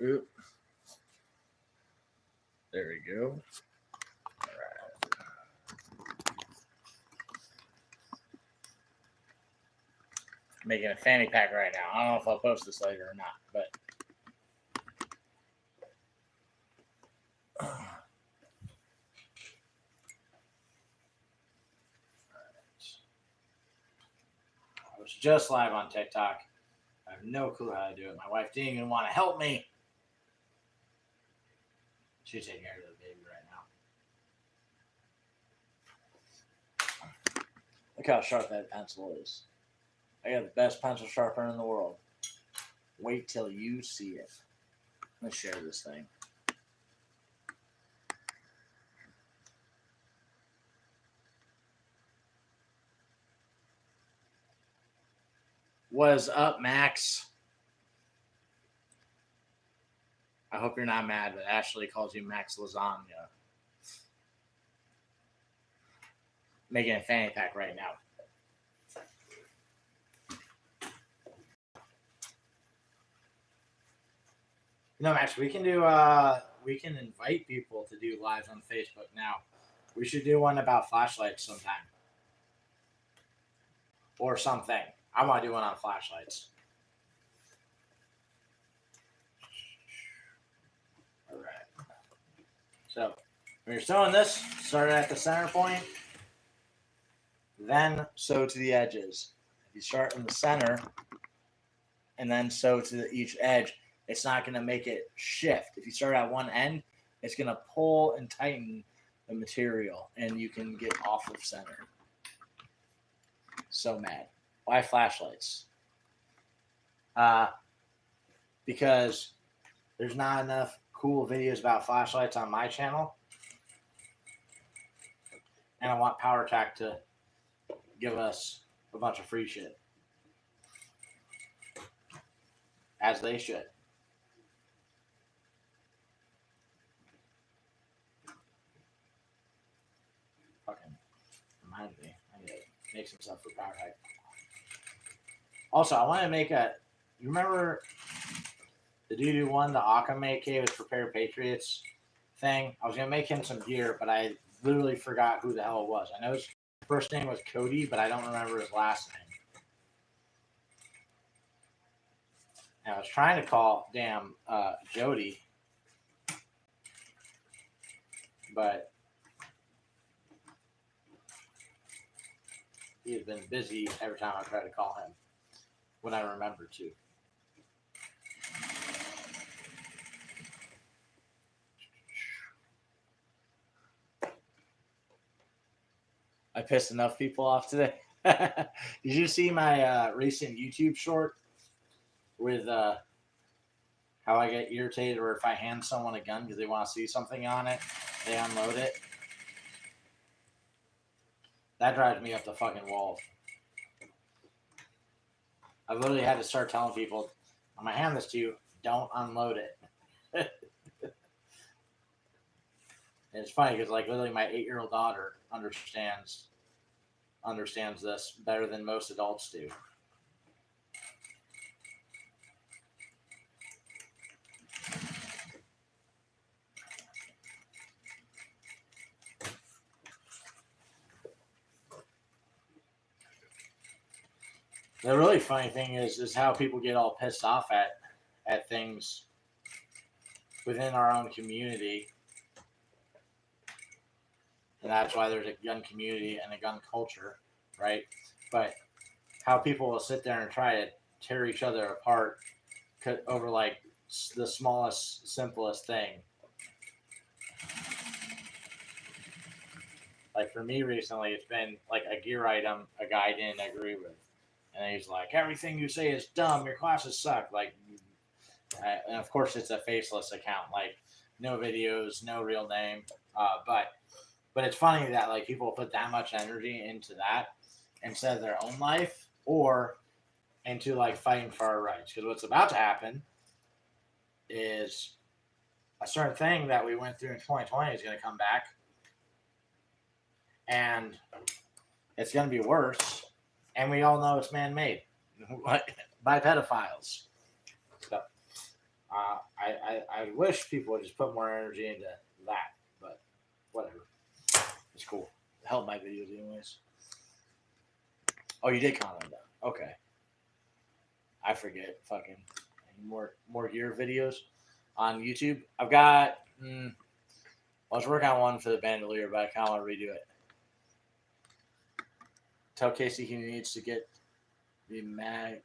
Oop. There we go. All right. Making a fanny pack right now. I don't know if I'll post this later or not, but I was just live on TikTok. I have no clue how to do it. My wife didn't even want to help me. She's taking care of the baby right now. Look how sharp that pencil is. I got the best pencil sharpener in the world. Wait till you see it. Let's share this thing. What is up, Max? I hope you're not mad that Ashley calls you Max Lasagna. Making a fanny pack right now. No, Max, we can do. We can invite people to do lives on Facebook now. We should do one about flashlights sometime, or something. I want to do one on flashlights. All right. So when you're sewing this, start at the center point, then sew to the edges. If you start in the center and then sew to each edge, it's not going to make it shift. If you start at one end, it's going to pull and tighten the material, and you can get off of center. So mad. Why flashlights? Because there's not enough cool videos about flashlights on my channel, and I want PowerTac to give us a bunch of free shit, as they should. Fucking reminds me, I need to make some stuff for PowerTac. Also, I want to make a. You remember the dude who won the Akame Cave Prepared Patriots thing? I was gonna make him some gear, but I literally forgot who the hell it was. I know his first name was Cody, but I don't remember his last name. And I was trying to call Jody, but he has been busy every time I try to call him when I remember to. I pissed enough people off today. Did you see my recent YouTube short with how I get irritated, or if I hand someone a gun because they want to see something on it, they unload it? That drives me up the fucking wall. I literally had to start telling people, I'm going to hand this to you, don't unload it. And it's funny because, like, literally my 8-year-old daughter understands this better than most adults do. The really funny thing is how people get all pissed off at things within our own community. And that's why there's a gun community and a gun culture, right? But how people will sit there and try to tear each other apart over like the smallest, simplest thing. Like for me recently, it's been like a gear item a guy didn't agree with. And he's like, everything you say is dumb. Your classes suck. Like, and of course it's a faceless account. Like, no videos, no real name. But it's funny that like people put that much energy into that instead of their own life or into like fighting for our rights. Because what's about to happen is a certain thing that we went through in 2020 is going to come back, and it's going to be worse. And we all know it's man-made by pedophiles. So, I I wish people would just put more energy into that, but whatever. It's cool. It helped my videos anyways. Oh, you did comment that. Okay. I forget. Fucking more gear videos on YouTube. I've got. I was working on one for the bandolier, but I kind of want to redo it. Tell Casey he needs to get the mag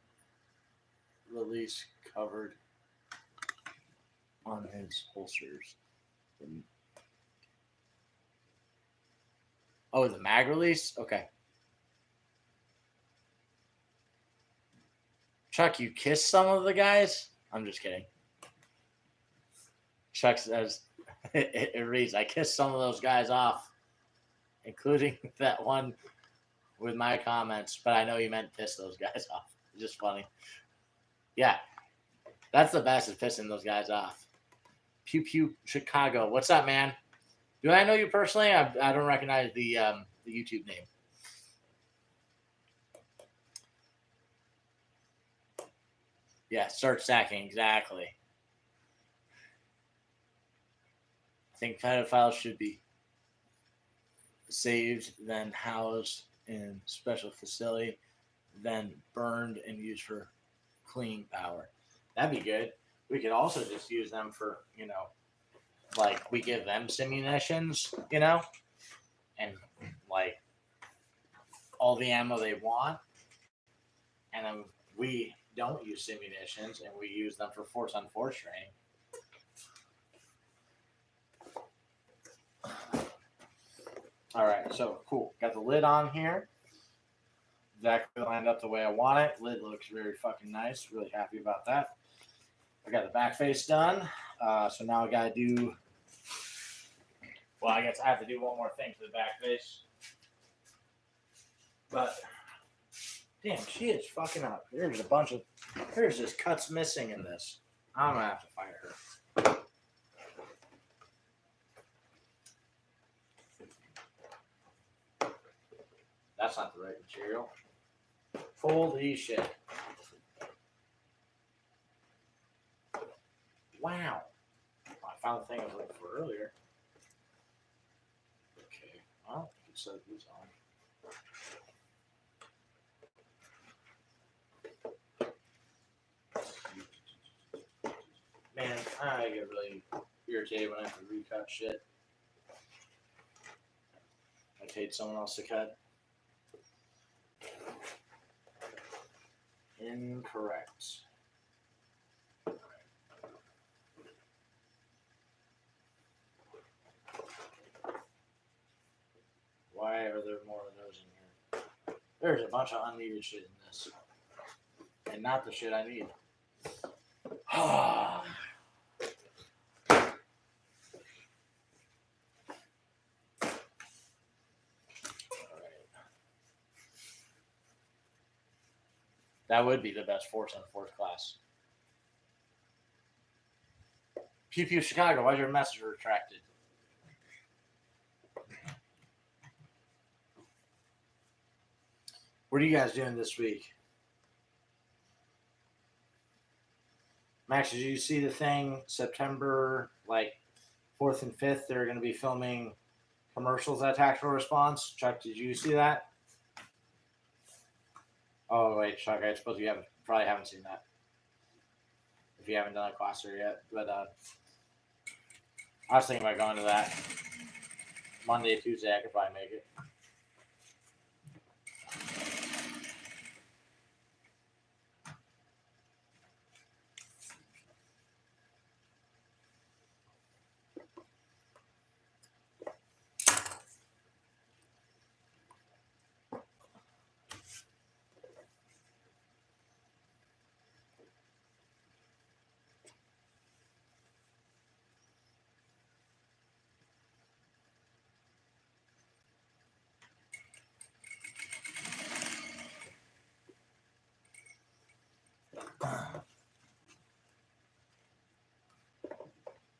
release covered on his holsters. Oh, the mag release? Okay. Chuck, you kissed some of the guys? I'm just kidding. Chuck says, it reads, I kissed some of those guys off, including that one with my comments, but I know you meant piss those guys off. It's just funny. Yeah, that's the best, is pissing those guys off. Pew Pew Chicago. What's up, man? Do I know you personally? I don't recognize the YouTube name. Yeah, start stacking, exactly. I think pedophiles should be saved, then housed in special facility, then burned and used for clean power. That'd be good. We could also just use them for, like we give them simunitions, and like all the ammo they want, and then we don't use simunitions and we use them for force on force training. All right, so cool. Got the lid on here. Exactly lined up the way I want it. Lid looks very fucking nice. Really happy about that. I got the back face done. So now I gotta do. Well, I guess I have to do one more thing to the back face. But damn, she is fucking up. There's just cuts missing in this. I'm gonna have to fire her. That's not the right material. Holy shit. Wow. I found the thing I was looking for earlier. Okay. Well, you can set these on. Man, I get really irritated when I have to recut shit. I paid someone else to cut. Incorrect. Why are there more of those in here? There's a bunch of unneeded shit in this. And not the shit I need. That would be the best force on fourth class. Pew Pew Chicago, why's your message retracted? What are you guys doing this week? Max, did you see the thing September 4th and 5th? They're going to be filming commercials at Tactical Response. Chuck, did you see that? Oh, wait, Chuck, I suppose you probably haven't seen that. If you haven't done a class there yet. But I was thinking about going to that Monday, Tuesday. I could probably make it.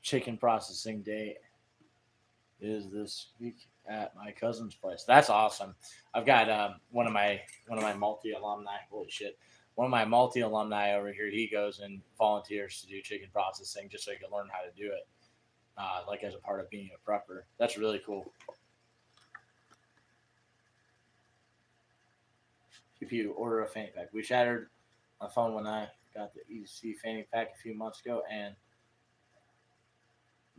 Chicken processing day is this week at my cousin's place. That's awesome. I've got one of my multi alumni. Holy shit! one of my multi alumni over here, he goes and volunteers to do chicken processing just so he can learn how to do it, like as a part of being a prepper. That's really cool. If you order a fanny pack, we shattered my phone when I got the EC fanny pack a few months ago, and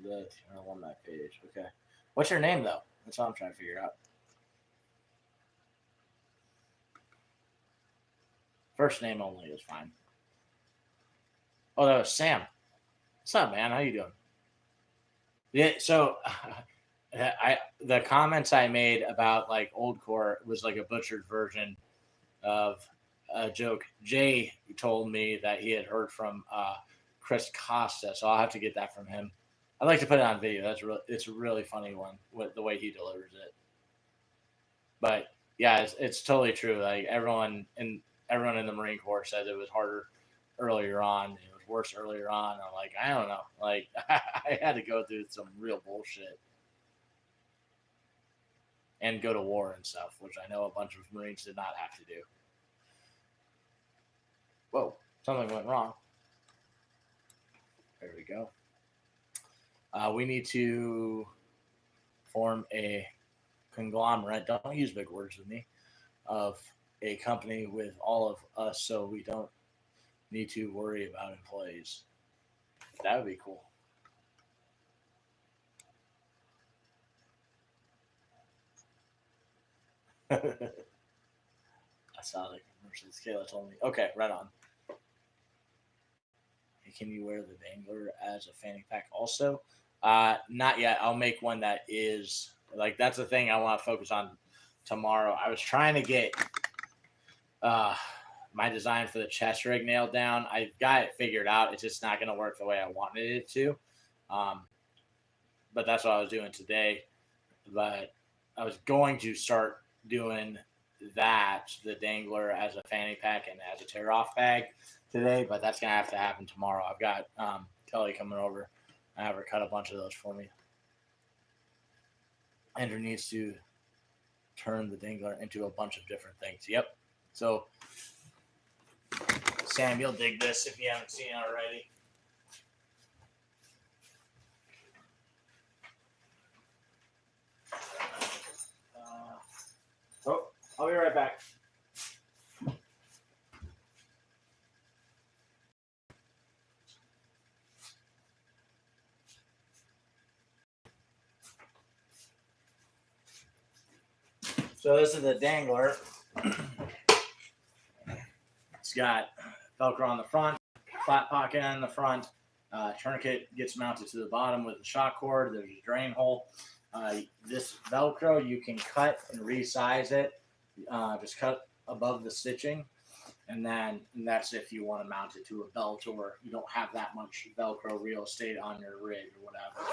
the alumni page. Okay, what's your name though? That's what I'm trying to figure out. First name only is fine. Oh, that was Sam. What's up, man? How you doing? Yeah. So, the comments I made about like old core was like a butchered version of a joke. Jay told me that he had heard from Chris Costa, so I'll have to get that from him. I'd like to put it on video. It's a really funny one with the way he delivers it. But yeah, it's totally true. Like everyone in the Marine Corps said it was harder earlier on. It was worse earlier on. I'm like, I don't know. Like I had to go through some real bullshit and go to war and stuff, which I know a bunch of Marines did not have to do. Whoa, something went wrong. There we go. We need to form a conglomerate. Don't use big words with me. Of a company with all of us, so we don't need to worry about employees. That would be cool. I saw the commercials. Kayla told me. Okay, right on. Can you wear the dangler as a fanny pack also? Not yet. I'll make one that is like, that's the thing I want to focus on tomorrow. I was trying to get my design for the chest rig nailed down. I got it figured out. It's just not going to work the way I wanted it to. But that's what I was doing today. But I was going to start doing that, the dangler as a fanny pack and as a tear off bag today, but that's gonna have to happen tomorrow. I've got Kelly coming over. I have her cut a bunch of those for me. Andrew needs to turn the dangler into a bunch of different things. Yep. So Sam, you'll dig this if you haven't seen it already. I'll be right back. So this is the dangler. It's got Velcro on the front, flat pocket on the front. Tourniquet gets mounted to the bottom with the shock cord. There's a drain hole. This Velcro, you can cut and resize it. Just cut above the stitching. And that's if you want to mount it to a belt or you don't have that much Velcro real estate on your rig or whatever.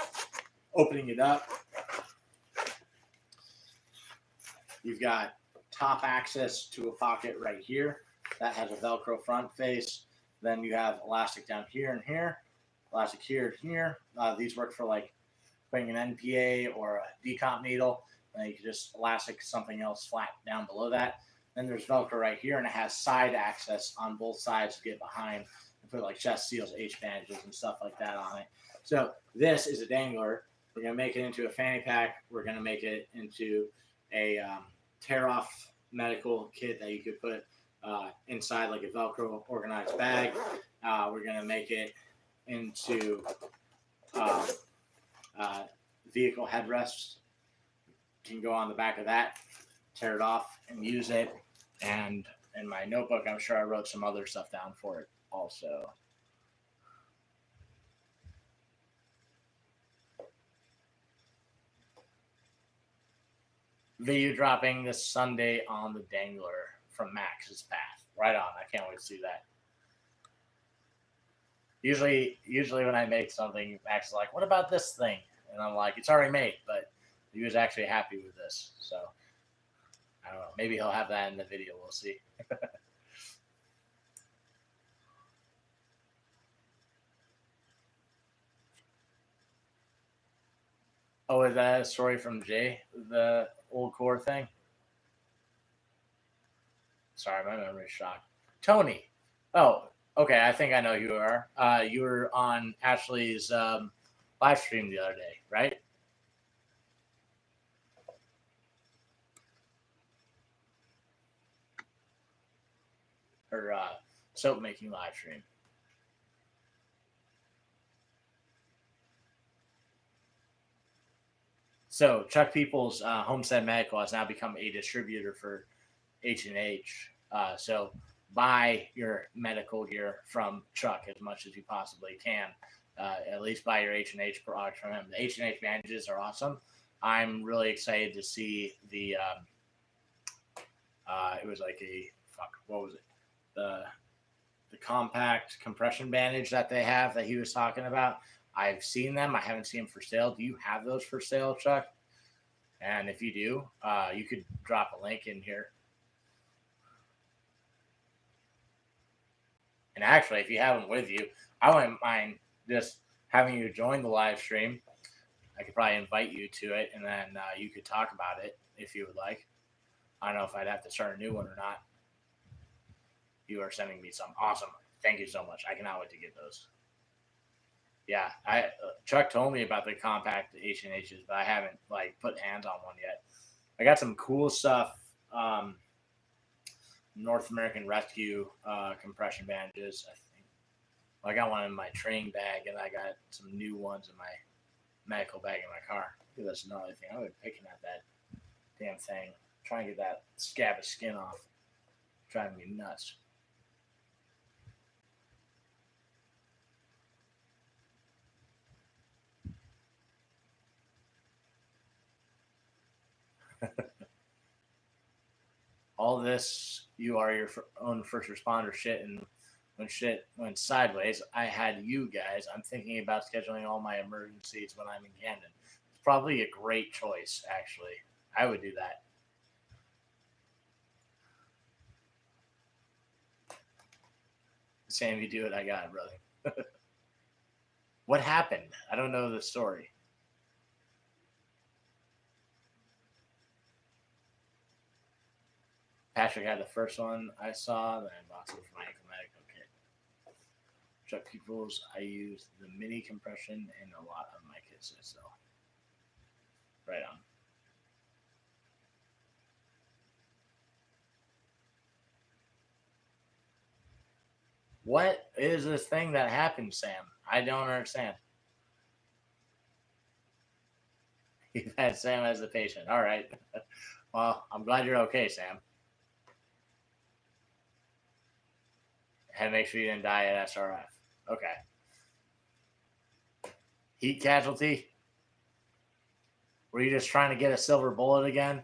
Opening it up, you've got top access to a pocket right here. That has a Velcro front face. Then you have elastic down here and here, elastic here and here. These work for like putting an NPA or a decomp needle. And you can just elastic something else flat down below that. Then there's Velcro right here, and it has side access on both sides to get behind and put like chest seals, H bandages, and stuff like that on it. So this is a dangler. We're going to make it into a fanny pack. We're going to make it into a tear-off medical kit that you could put inside like a Velcro organized bag. We're going to make it into vehicle headrests. Can go on the back of that, tear it off, and use it. And in my notebook, I'm sure I wrote some other stuff down for it also. Video dropping this Sunday on the dangler from Max's Path. Right on. I can't wait to see that. Usually when I make something, Max is like, what about this thing? And I'm like, it's already made, but he was actually happy with this. So I don't know. Maybe he'll have that in the video. We'll see. Oh, is that a story from Jay, the old core thing? Sorry, my memory's shocked. Tony, Oh, okay. I think I know who you are. You were on Ashley's live stream the other day, right? Her soap making live stream. So Chuck Peoples Homestead Medical has now become a distributor for H&H. So buy your medical gear from Chuck as much as you possibly can. At least buy your H&H products from him. The H&H bandages are awesome. I'm really excited to see the. It was like what was it? The compact compression bandage that they have that he was talking about. I've seen them. I haven't seen them for sale. Do you have those for sale, Chuck? And if you do, you could drop a link in here. And actually, if you have them with you, I wouldn't mind just having you join the live stream. I could probably invite you to it, and then you could talk about it if you would like. I don't know if I'd have to start a new one or not. You are sending me some. Awesome. Thank you so much. I cannot wait to get those. Yeah, Chuck told me about the compact H&Hs, but I haven't put hands on one yet. I got some cool stuff. North American Rescue compression bandages. I think I got one in my training bag, and I got some new ones in my medical bag in my car. That's another thing. I've been picking at that damn thing, trying to get that scab of skin off. Driving me nuts. All this, you are your own first responder shit, and when shit went sideways, I had you guys. I'm thinking about scheduling all my emergencies when I'm in Camden. It's probably a great choice, actually. I would do that. Sam, you do it, I got it, brother. What happened? I don't know the story. Patrick had the first one I saw, then I bought it for my ankle medical kit. Chuck Peoples, I use the mini compression in a lot of my kits, so right on. What is this thing that happened, Sam? I don't understand. You've had Sam as the patient. All right. Well, I'm glad you're okay, Sam. And make sure you didn't die at SRF. Okay. Heat casualty? Were you just trying to get a silver bullet again?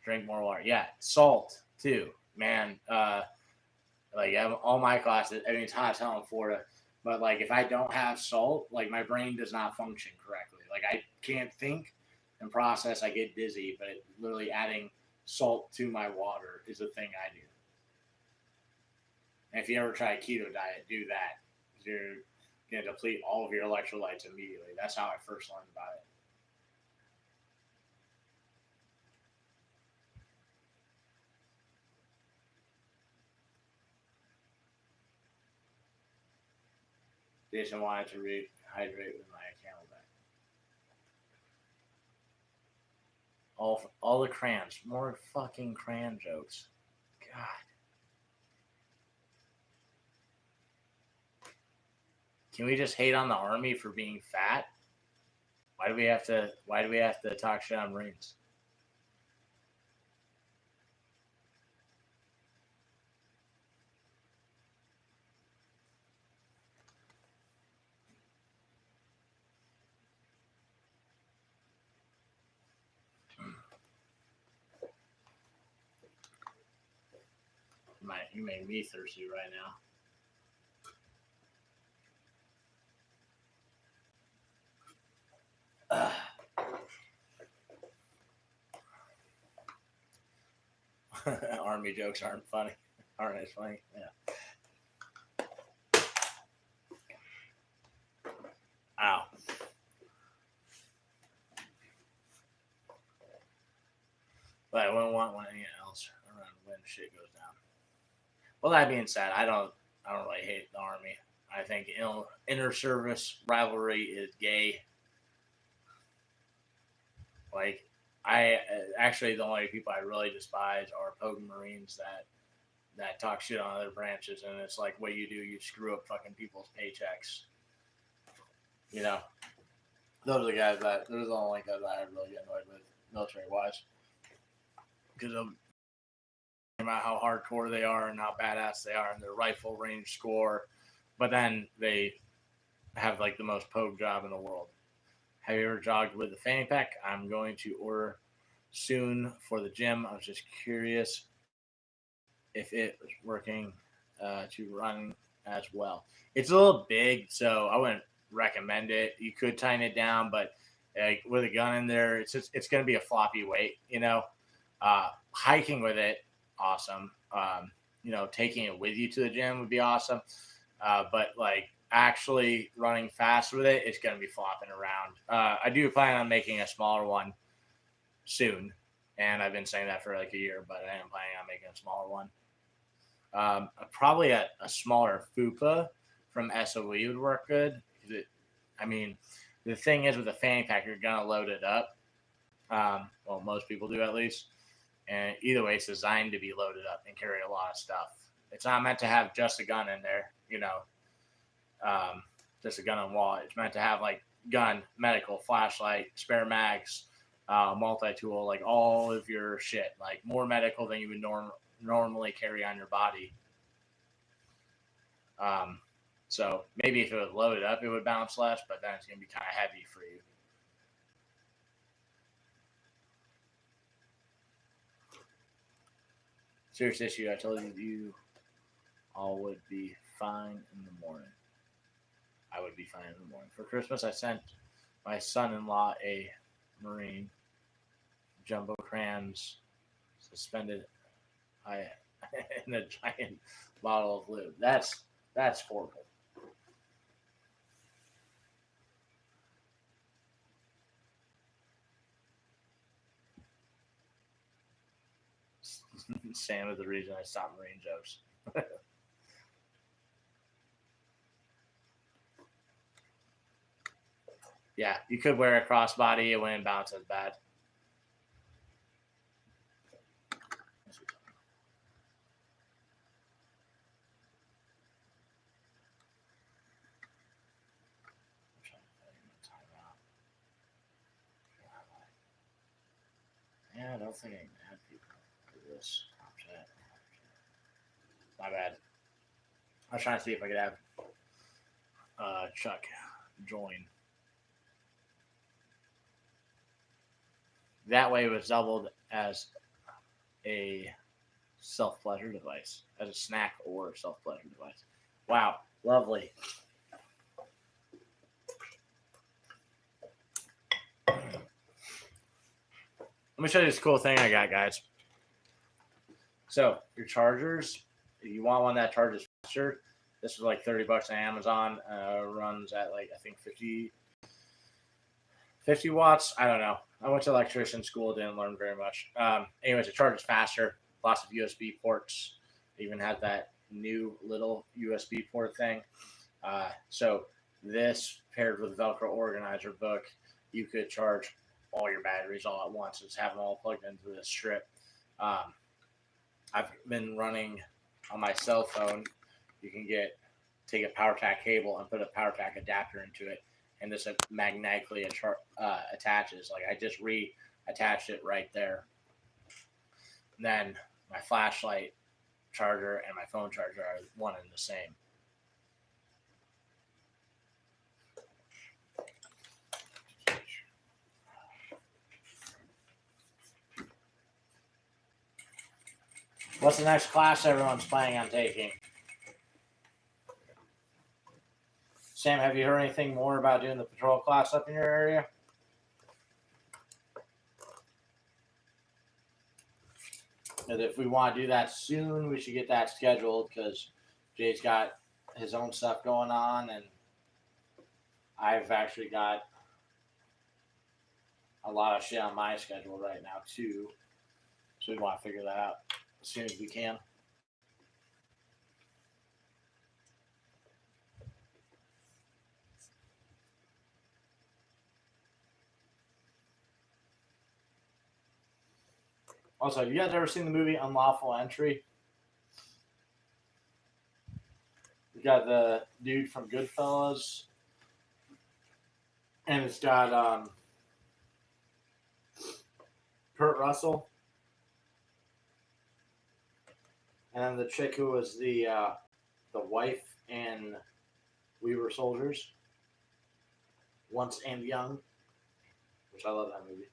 Drink more water. Yeah, salt too, man. All my classes. I mean, it's hot as hell in Florida, but if I don't have salt, my brain does not function correctly. I can't think and process. I get dizzy, but literally adding salt to my water is a thing I do. And if you ever try a keto diet, do that. You're going to deplete all of your electrolytes immediately. That's how I first learned about it. Jason wanted to rehydrate with my Camelback. All the crayons. More fucking crayon jokes. God. Can we just hate on the Army for being fat? Why do we have to talk shit on Marines? You made me thirsty right now. Army jokes aren't funny. Aren't as funny? Yeah. Ow. But I wouldn't want anything else around when shit goes down. Well, that being said, I don't really hate the Army. I think inter-service rivalry is gay. Like, I actually the only people I really despise are Pogue Marines that talk shit on other branches, and it's like what you do, you screw up fucking people's paychecks. You know, those are the only guys that I really get annoyed with, military wise, because of about how hardcore they are and how badass they are and their rifle range score, but then they have like the most pogue job in the world. Have you ever jogged with a fanny pack? I'm going to order soon for the gym. I was just curious if it was working to run as well. It's a little big, so I wouldn't recommend it. You could tighten it down, but like with a gun in there, it's going to be a floppy weight. Hiking with it, awesome. Taking it with you to the gym would be awesome. But like actually running fast with it, it's going to be flopping around. I do plan on making a smaller one soon, and I've been saying that for like a year, but I am planning on making a smaller one. Probably a smaller FUPA from SOE would work good. The thing is with a fanny pack, you're going to load it up. Well, most people do at least. And either way, it's designed to be loaded up and carry a lot of stuff. It's not meant to have just a gun in there, just a gun and wallet. It's meant to have like gun, medical, flashlight, spare mags, multi-tool, like all of your shit, like more medical than you would normally carry on your body. So maybe if it was loaded up, it would bounce less, but then it's going to be kind of heavy for you. Serious issue. I told you all would be fine in the morning. I would be fine in the morning. For Christmas, I sent my son-in-law a Marine jumbo crayons suspended in a giant bottle of lube. That's horrible. Sam is the reason I stopped Marine jokes. Yeah, you could wear a crossbody. It wouldn't bounce as bad. Yeah, I don't think I can add people to this top chat. My bad. I was trying to see if I could have Chuck join. That way it was doubled as a self-pleasure device, as a snack or self-pleasure device. Wow, lovely. Let me show you this cool thing I got, guys. So your chargers, if you want one that charges faster, this is like $30 on Amazon. Runs at like I think 50 watts. I don't know. I went to electrician school, didn't learn very much. Anyways, it charges faster. Lots of USB ports. It even has that new little USB port thing. So this paired with Velcro Organizer book, you could charge all your batteries all at once. Just have them all plugged into this strip. I've been running on my cell phone. You can take a PowerTac cable and put a PowerTac adapter into it, and this magnetically attaches. Like I just reattached it right there. And then my flashlight charger and my phone charger are one and the same. What's the next class everyone's planning on taking? Sam, have you heard anything more about doing the patrol class up in your area? And if we want to do that soon, we should get that scheduled because Jay's got his own stuff going on, and I've actually got a lot of shit on my schedule right now too. So we want to figure that out as soon as we can. Also, you guys ever seen the movie Unlawful Entry? You got the dude from Goodfellas, and it's got Kurt Russell, and then the chick who was the wife in We Were Soldiers, Once and Young, which I love that movie.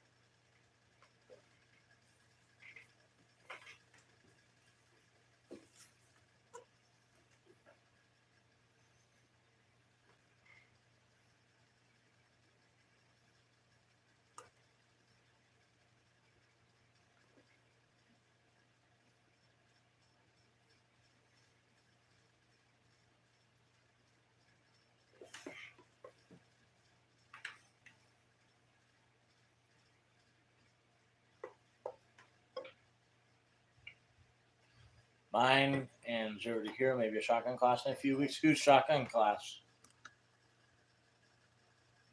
Mine and Zero to Hero, maybe a shotgun class in a few weeks. Who's shotgun class?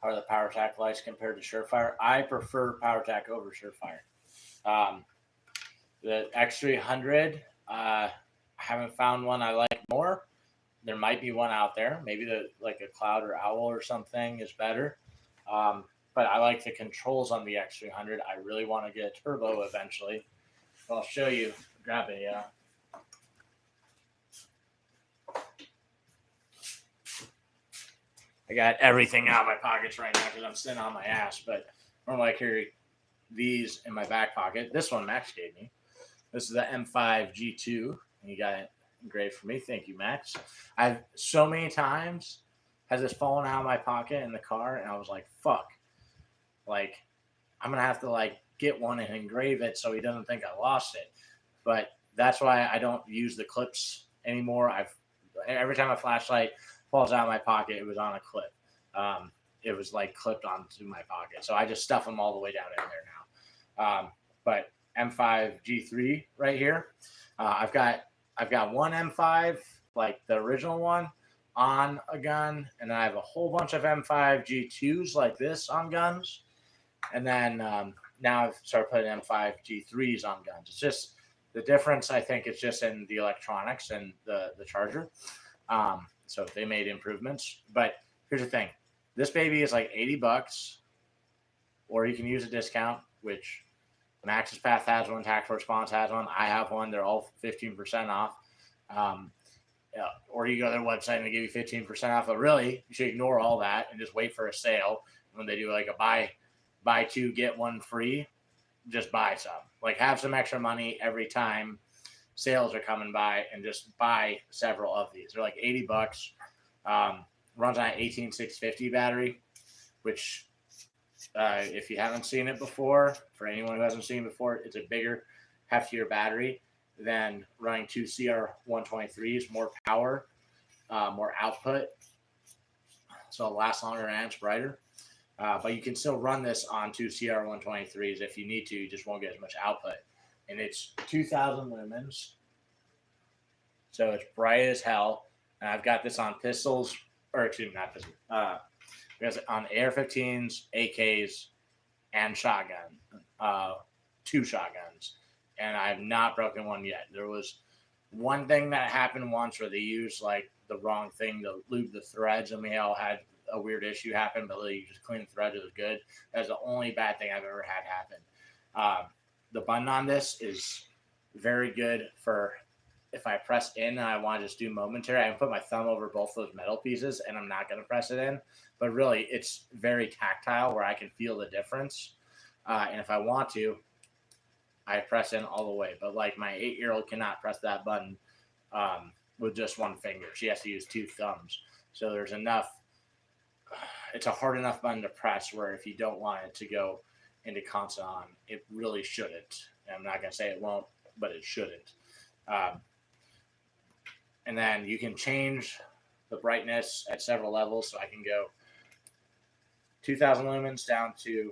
How are the PowerTac lights compared to Surefire? I prefer PowerTac over Surefire. The X300, I haven't found one I like more. There might be one out there. Maybe like a Cloud or Owl or something is better. But I like the controls on the X300. I really want to get a turbo eventually. So I'll show you. Grab a. I got everything out of my pockets right now because I'm sitting on my ass. But normally I carry these in my back pocket. This one Max gave me. This is the M5 G2. And you got it engraved for me. Thank you, Max. I've so many times has this fallen out of my pocket in the car, and I was like, fuck. Like, I'm going to have to, like, get one and engrave it so he doesn't think I lost it. But that's why I don't use the clips anymore. Every time a flashlight falls out of my pocket, it was on a clip. It was, like, clipped onto my pocket. So I just stuff them all the way down in there now. But M5 G3 right here. I've got one M5, like the original one, on a gun, and then I have a whole bunch of M5 G2s like this on guns, and then now I've started putting M5 G3s on guns. It's just the difference. I think it's just in the electronics and the charger. So they made improvements. But here's the thing: this baby is like $80, or you can use a discount, which Max's Path has one, Tactical Response has one. I have one. They're all 15% off. Or you go to their website and they give you 15% off. But really, you should ignore all that and just wait for a sale. When they do like a buy two, get one free, just buy some. Like have some extra money every time sales are coming by and just buy several of these. They're like $80. Runs on an 18650 battery, which if you haven't seen it before, for anyone who hasn't seen it before, it's a bigger, heftier battery than running two CR123s, more power, more output, so it'll last longer and it's brighter. But you can still run this on two CR123s if you need to. You just won't get as much output. And it's 2,000 lumens, so it's bright as hell. And I've got this on pistols, or excuse me, not pistols. Because on AR-15s, AKs, and shotgun, 2 shotguns, and I have not broken one yet. There was one thing that happened once where they used like the wrong thing to lube the threads, and we all had a weird issue happen, but you just clean the threads, it was good. That's the only bad thing I've ever had happen. The button on this is very good for if I press in and I want to just do momentary. I can put my thumb over both those metal pieces and I'm not going to press it in. But really, it's very tactile where I can feel the difference. And if I want to, I press in all the way. But like my 8-year-old cannot press that button with just one finger. She has to use 2 thumbs. So there's enough. It's a hard enough button to press where if you don't want it to go into constant on, it really shouldn't. And I'm not going to say it won't, but it shouldn't. And then you can change the brightness at several levels. So I can go 2,000 lumens down to,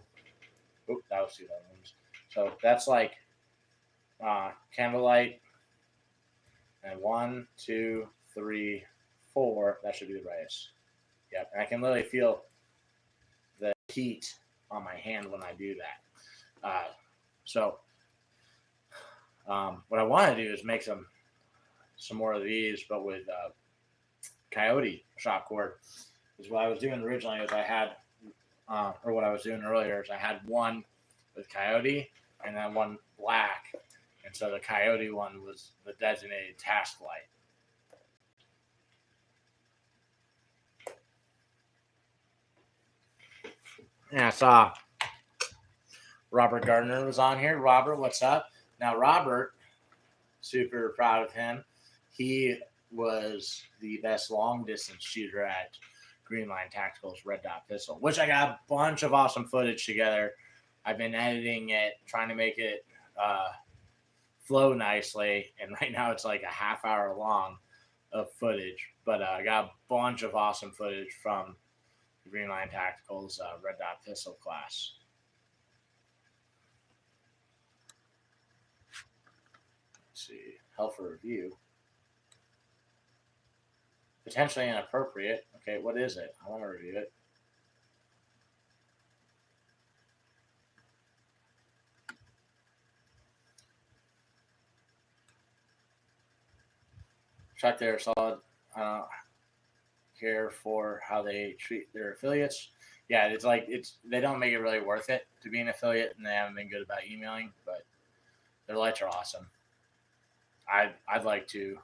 that was 2,000 lumens. So that's like candlelight, and 1, 2, 3, 4. That should be the brightest. Yep, and I can literally feel the heat on my hand when I do that. So what I want to do is make some more of these, but with coyote shot cord. Because what I was doing originally is I had, or what I was doing earlier is I had one with coyote and then one black, and so the coyote one was the designated task light. Yeah, I saw Robert Gardner was on here. Robert, what's up? Now, Robert, super proud of him. He was the best long distance shooter at Greenline Tactical's Red Dot Pistol, which I got a bunch of awesome footage together. I've been editing it, trying to make it flow nicely, and right now it's like a half hour long of footage. But I got a bunch of awesome footage from Greenline Tactical's Red Dot Pistol class. Let's see, hell for review. Potentially inappropriate. Okay, what is it? I want to review it. Chuck there, solid. I don't care for how they treat their affiliates. Yeah, it's like they don't make it really worth it to be an affiliate, and they haven't been good about emailing. But their lights are awesome. I'd like to,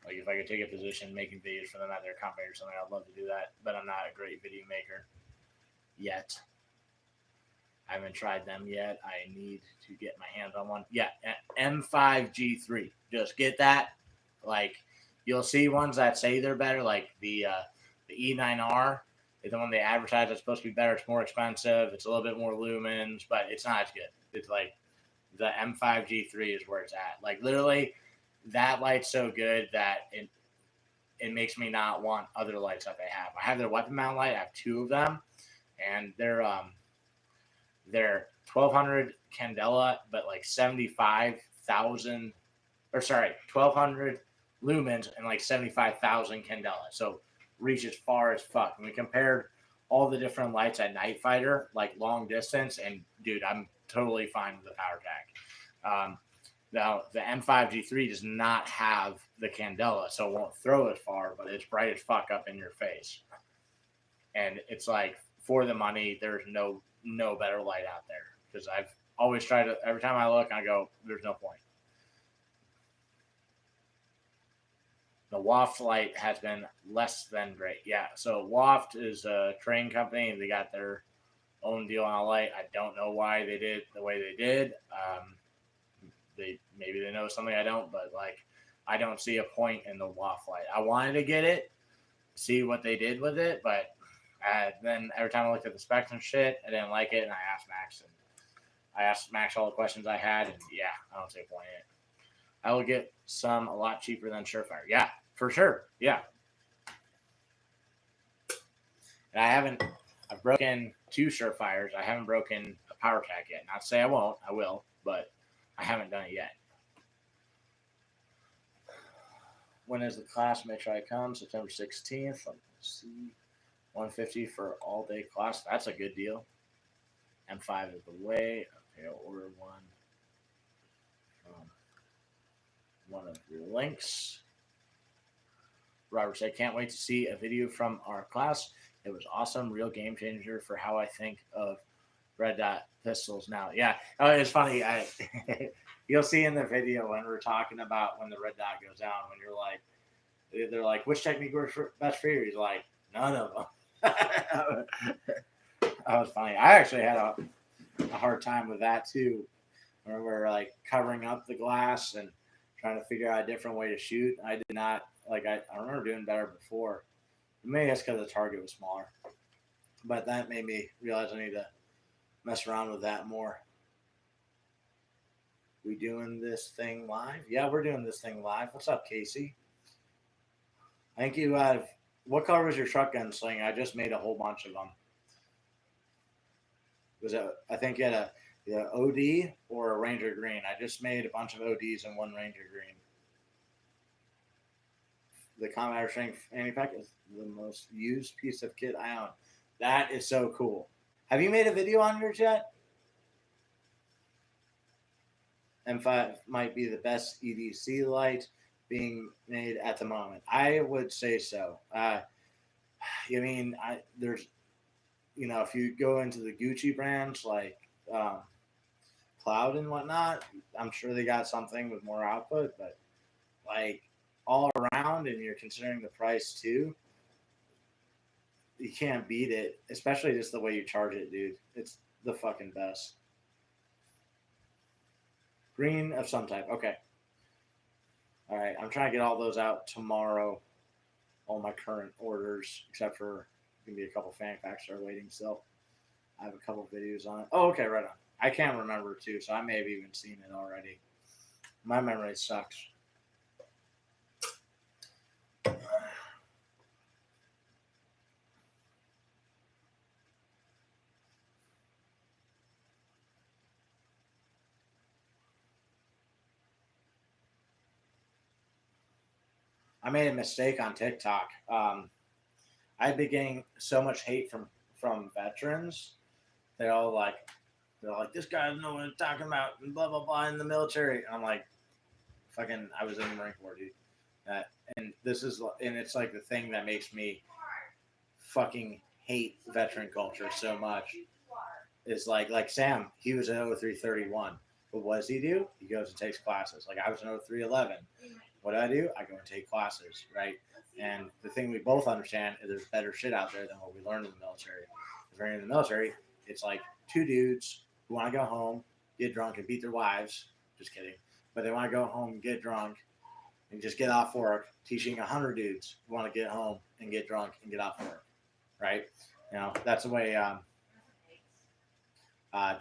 like, if I could take a position making videos for them at their company or something, I'd love to do that. But I'm not a great video maker yet. I haven't tried them yet. I need to get my hands on one. Yeah, M5G3. Just get that. Like, you'll see ones that say they're better, like the E9R. The one they advertise is supposed to be better. It's more expensive. It's a little bit more lumens, but it's not as good. It's like the M5G3 is where it's at. Like, literally, that light's so good that it makes me not want other lights that they have. I have their weapon mount light. I have two of them, and they're 1200 candela, but like 75,000, or sorry, 1200 lumens and like 75,000 candela. So reach as far as fuck. And we compared all the different lights at Night Fighter, like long distance, and dude, I'm totally fine with the power tag. Now the M5G3 does not have the candela, so it won't throw as far, but it's bright as fuck up in your face. And it's like, for the money, there's no better light out there, because I've always tried to, every time I look, I go, there's no point. The Waft light has been less than great. Yeah, so Waft is a train company. They got their own deal on a light. I don't know why they did the way they did. Maybe they know something I don't, but like, I don't see a point in the Waft light. I wanted to get it, see what they did with it, but then every time I looked at the specs and shit, I didn't like it, and I asked Max all the questions I had, and yeah, I don't see a point in it. I will get some a lot cheaper than Surefire. Yeah, for sure. Yeah. And I've broken 2 Surefires. I haven't broken a power tag yet. Not to say I won't, I will, but I haven't done it yet. When is the class? Make sure I come. September 16th. Let's see. 150 for all day class. That's a good deal. M5 is the way. Okay, I'll order one. One of your links. Robert said, can't wait to see a video from our class. It was awesome. Real game changer for how I think of red dot pistols now. Yeah. Oh, it's funny. You'll see in the video when we're talking about when the red dot goes down, when you're like, they're like, which technique works best for you? He's like, none of them. That was funny. I actually had a hard time with that too. When we're like covering up the glass and trying to figure out a different way to shoot. I did not, like, I remember doing better before. Maybe that's because the target was smaller. But that made me realize I need to mess around with that more. We doing this thing live? Yeah, we're doing this thing live. What's up, Casey? I think you have, what color was your shotgun sling? I just made a whole bunch of them. I think you had Yeah, OD or a Ranger Green. I just made a bunch of ODs and one Ranger Green. The combat strength fanny pack is the most used piece of kit I own. That is so cool. Have you made a video on yours yet? M5 might be the best EDC light being made at the moment. I would say so. There's, if you go into the Gucci brands like Cloud and whatnot, I'm sure they got something with more output, but like all around, and you're considering the price too, you can't beat it, especially just the way you charge it, dude. It's the fucking best. Green of some type. Okay. All right. I'm trying to get all those out tomorrow. All my current orders, except for going to be a couple fan packs are waiting still. I have a couple videos on it. Oh, okay. Right on. I can't remember too, so I may have even seen it already. My memory sucks. I made a mistake on TikTok. I've been getting so much hate from veterans. They're like, this guy doesn't know what he's talking about, and blah blah blah in the military. And I'm like, fucking, I was in the Marine Corps, dude. And it's like the thing that makes me fucking hate veteran culture so much. Is like Sam, he was an 0331. But what does he do? He goes and takes classes. Like I was an 0311. What do? I go and take classes, right? And the thing we both understand is there's better shit out there than what we learned in the military. Because when you're in the military, it's like two dudes who want to go home, get drunk, and beat their wives. Just kidding. But they want to go home, get drunk, and just get off work, teaching 100 dudes who want to get home and get drunk and get off work, right? That's the way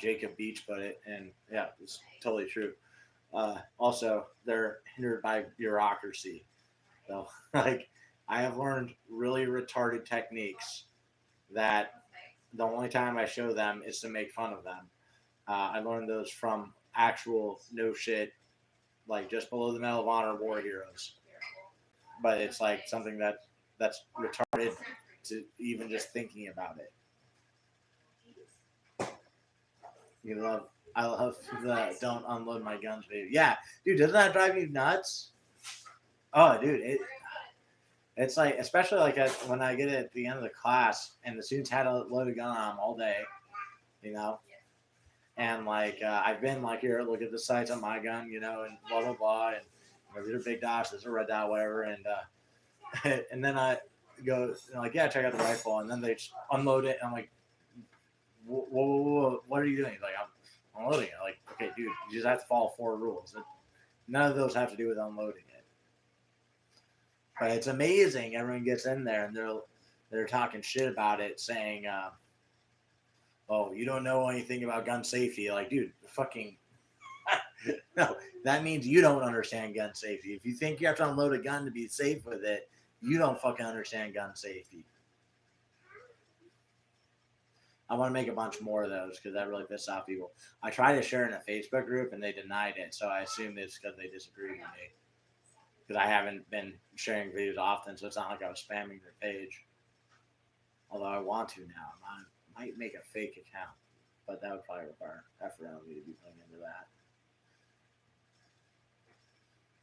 Jacob Beach put it. And yeah, it's totally true. Also, they're hindered by bureaucracy. So, like, I have learned really retarded techniques that the only time I show them is to make fun of them. I learned those from actual no shit, like just below the Medal of Honor war heroes. But it's like something that's retarded to even just thinking about it. I love the don't unload my guns, baby. Yeah, dude, doesn't that drive you nuts? Oh, dude, it's like, especially like when I get at the end of the class and the students had a loaded gun on them all day, and like I've been like, here, look at the sights on my gun, and blah blah blah, and these are big dots, this is a red dot, whatever, and and then I go like, yeah, check out the rifle, and then they just unload it, and I'm like, whoa, what are you doing? He's like, I'm unloading it. Like, okay, dude, you just have to follow 4 rules. None of those have to do with unloading it. But it's amazing. Everyone gets in there and they're talking shit about it, saying, "Oh, you don't know anything about gun safety." Like, dude, fucking no. That means you don't understand gun safety. If you think you have to unload a gun to be safe with it, you don't fucking understand gun safety. I want to make a bunch more of those because that really pisses off people. I tried to share in a Facebook group and they denied it, so I assume it's because they disagree with me. Because I haven't been sharing videos often, so it's not like I was spamming their page. Although I want to now. I might make a fake account, but that would probably require effort out of me to be putting into that.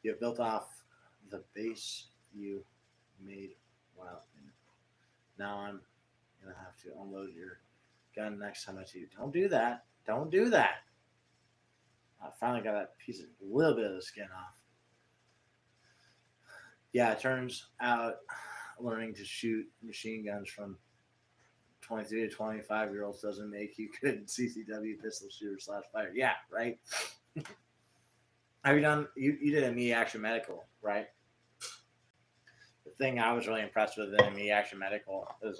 You have built off the base you made. Wow. Now I'm going to have to unload your gun next time I see you. Don't do that. Don't do that. I finally got that piece of a little bit of the skin off. Yeah, it turns out learning to shoot machine guns from 23 to 25-year-olds doesn't make you good CCW pistol shooter / fighter. Yeah, right? Have you done, you did a MeWe Action Medical, right? The thing I was really impressed with in MeWe Action Medical is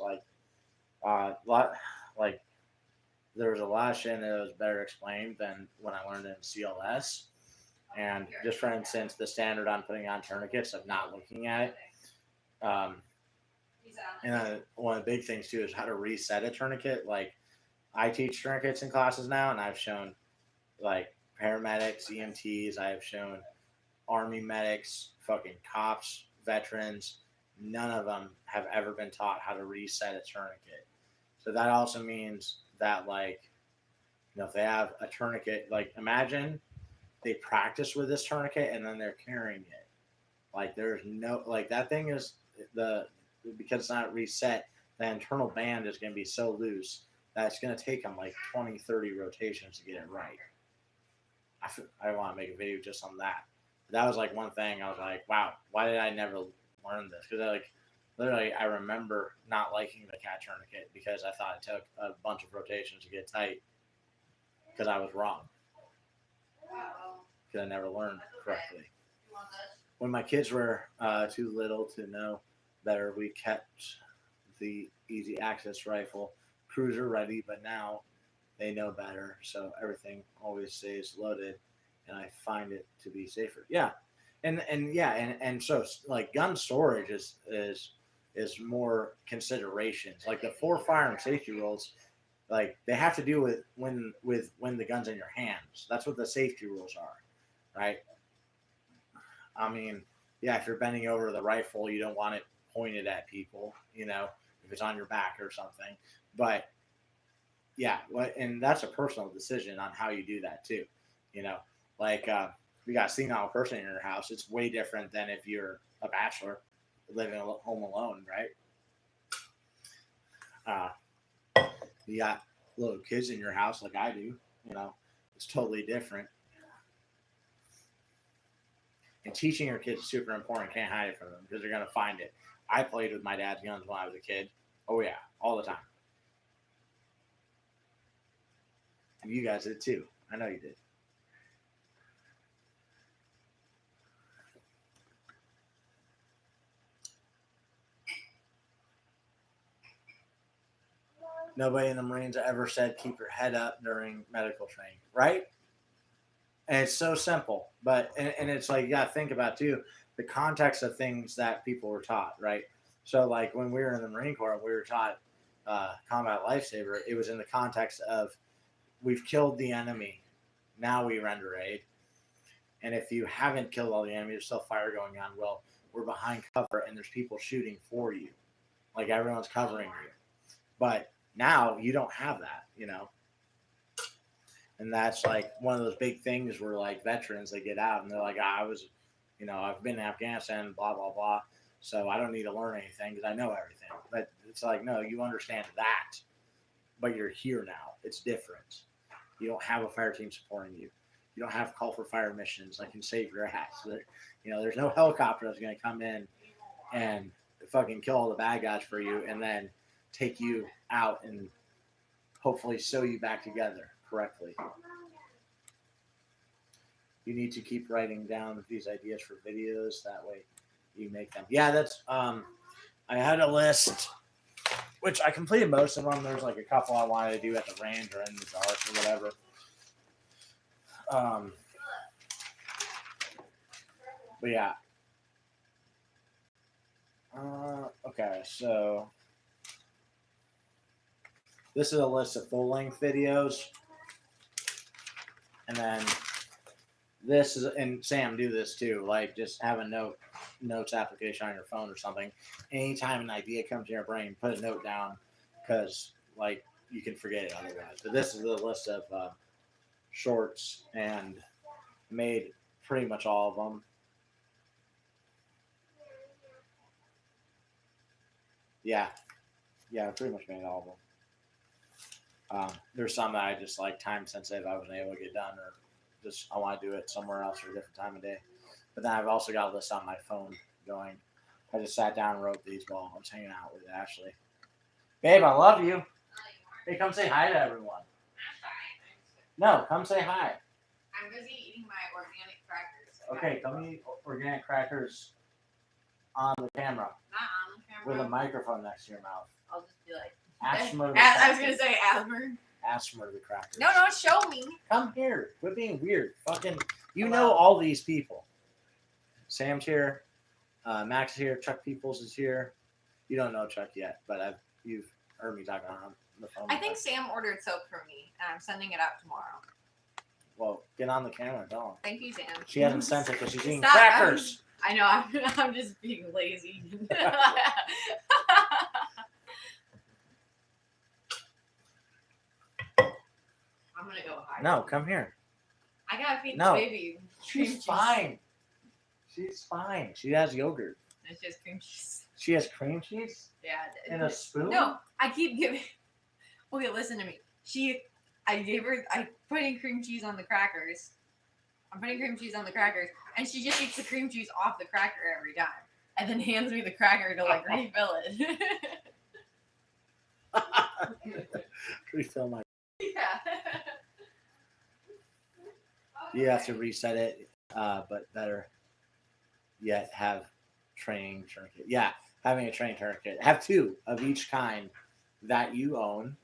there was a lot of shit that was better explained than when I learned it in CLS. And just for instance, the standard on putting on tourniquets of not looking at it. And one of the big things too is how to reset a tourniquet. Like I teach tourniquets in classes now, and I've shown like paramedics, EMTs. I have shown Army medics, fucking cops, veterans. None of them have ever been taught how to reset a tourniquet. So that also means that, like, if they have a tourniquet, like, imagine they practice with this tourniquet and then they're carrying it. Like, there's no, like, that thing is because it's not reset, the internal band is going to be so loose that it's going to take them like 20, 30 rotations to get it right. I want to make a video just on that. That was like one thing I was like, wow, why did I never learn this? Because like literally I remember not liking the cat tourniquet because I thought it took a bunch of rotations to get tight because I was wrong. Because I never learned correctly. When my kids were too little to know better, we kept the easy access rifle cruiser ready, but now they know better, so everything always stays loaded, and I find it to be safer. Yeah, and so like gun storage is more considerations. Like the 4 firearm safety rules, like they have to do with when the gun's in your hands. That's what the safety rules are, right? I mean, yeah, if you're bending over the rifle, you don't want it pointed at people, if it's on your back or something. But yeah, and that's a personal decision on how you do that too. Like you got a senile person in your house. It's way different than if you're a bachelor living home alone, right? You got little kids in your house like I do. It's totally different. And teaching your kids is super important. Can't hide it from them because they're gonna find it. I played with my dad's guns when I was a kid. Oh yeah, all the time. And you guys did too. I know you did. Nobody in the Marines ever said keep your head up during medical training, right? And it's so simple, but and it's like you gotta think about too the context of things that people were taught, right? So like when we were in the Marine Corps, we were taught combat lifesaver. It was in the context of we've killed the enemy, now we render aid. And if you haven't killed all the enemy, there's still fire going on. Well, we're behind cover and there's people shooting for you, like everyone's covering you. But now you don't have that, And that's like one of those big things where like veterans, they get out and they're like, I've been in Afghanistan, blah, blah, blah. So I don't need to learn anything because I know everything. But it's like, no, you understand that, but you're here now. It's different. You don't have a fire team supporting you. You don't have call for fire missions that can save your ass. There's no helicopter that's going to come in and fucking kill all the bad guys for you and then take you out and hopefully sew you back together correctly. You need to keep writing down these ideas for videos. That way you make them. Yeah, that's I had a list, which I completed most of them. There's like a couple I wanted to do at the range or in the dark or whatever. But yeah. Okay, so this is a list of full-length videos. And then this is, and Sam, do this too. Like, just have a notes application on your phone or something. Anytime an idea comes to your brain, put a note down because, like, you can forget it otherwise. But this is the list of shorts and made pretty much all of them. Yeah, I pretty much made all of them. There's some that I just like time sensitive. I wasn't able to get done, or just I want to do it somewhere else or a different time of day. But then I've also got a list on my phone going. I just sat down and wrote these while I was hanging out with Ashley. Babe, I love you. Hey, come say hi to everyone. No, come say hi. I'm busy eating my organic crackers. Okay, come eat organic crackers on the camera. Not on the camera. With a microphone next to your mouth. I'll just be like. I was gonna say Asmer. Asmer the crackers. No, show me. Come here. Quit being weird. Fucking, you know all these people. Sam's here. Max is here. Chuck Peoples is here. You don't know Chuck yet, but you've heard me talking on the phone. I think Sam ordered soap from me, and I'm sending it out tomorrow. Well, get on the camera, don't. Thank you, Sam. She hasn't sent it because she's eating Stop. crackers. I know. I'm just being lazy. I'm gonna go hide. No, come here. I gotta feed No. the baby. Cream She's cheese. fine. She's fine. She has yogurt. It's just cream cheese. She has cream cheese Yeah. in a spoon. No, I keep giving. Okay, listen to me. I put in cream cheese on the crackers. I'm putting cream cheese on the crackers, and she just eats the cream cheese off the cracker every time, and then hands me the cracker to like refill it. Refill my. Yeah. You have to reset it, but better yet, have training tourniquet. Yeah, having a training tourniquet. Have 2 of each kind that you own.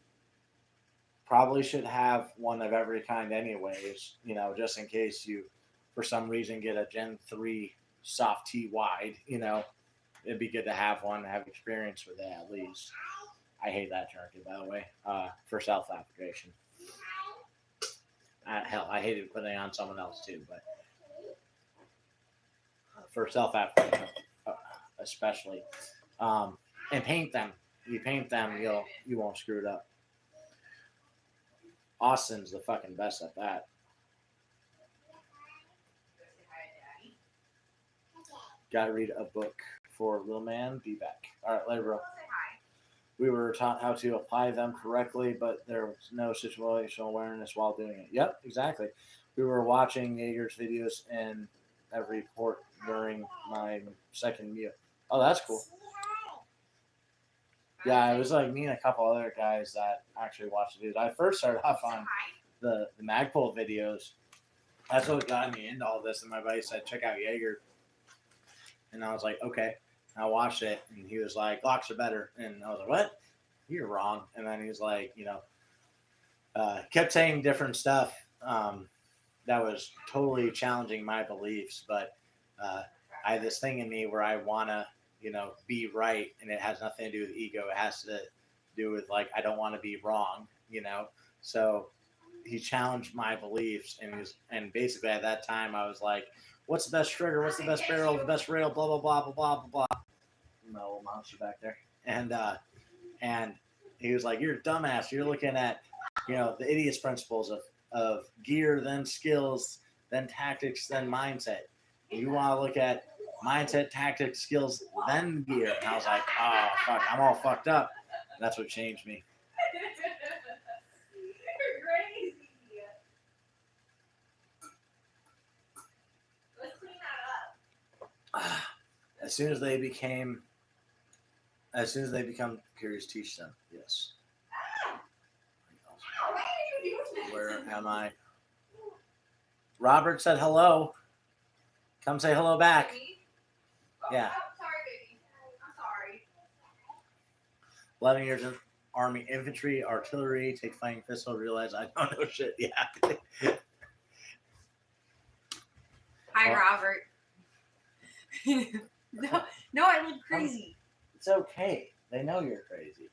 Probably should have one of every kind anyways, just in case you, for some reason, get a Gen 3 soft T wide, it'd be good to have one, have experience with it at least. I hate that tourniquet, by the way, for self-application. Hell, I hated putting it on someone else too, but for self-application, especially. And paint them. You paint them, you won't screw it up. Austin's the fucking best at that. Gotta read a book for little man. Be back. All right, later, bro. We were taught how to apply them correctly, but there was no situational awareness while doing it. Yep, exactly. We were watching Jaeger's videos in every port during my second meal. Oh, that's cool. Yeah, it was like me and a couple other guys that actually watched the videos. I first started off on the Magpul videos. That's what got me into all this. And my buddy said, check out Jaeger. And I was like, okay. And I watched it. And he was like, locks are better. And I was like, what? You're wrong. And then he was like, kept saying different stuff that was totally challenging my beliefs. But I have this thing in me where I want to, be right, and it has nothing to do with ego. It has to do with I don't want to be wrong, So he challenged my beliefs, and basically at that time I was like, "What's the best trigger? What's the best barrel? The best rail? Blah blah blah blah blah blah blah." My little monster back there, and he was like, "You're a dumbass. You're looking at, the idiot's principles of gear, then skills, then tactics, then mindset. You want to look at mindset, tactics, skills, then gear." And I was like, oh, fuck, I'm all fucked up. And that's what changed me. You're crazy. Let's clean that up. As soon as they become curious, teach them. Yes. Why are you doing that? Where am I? Robert said hello. Come say hello back. Yeah. Oh, sorry, baby. I'm sorry. 11 years in Army infantry, artillery, take fighting pistol, realize I don't know shit. Yeah. Hi, Well- Robert. No, I look crazy. It's okay. They know you're crazy.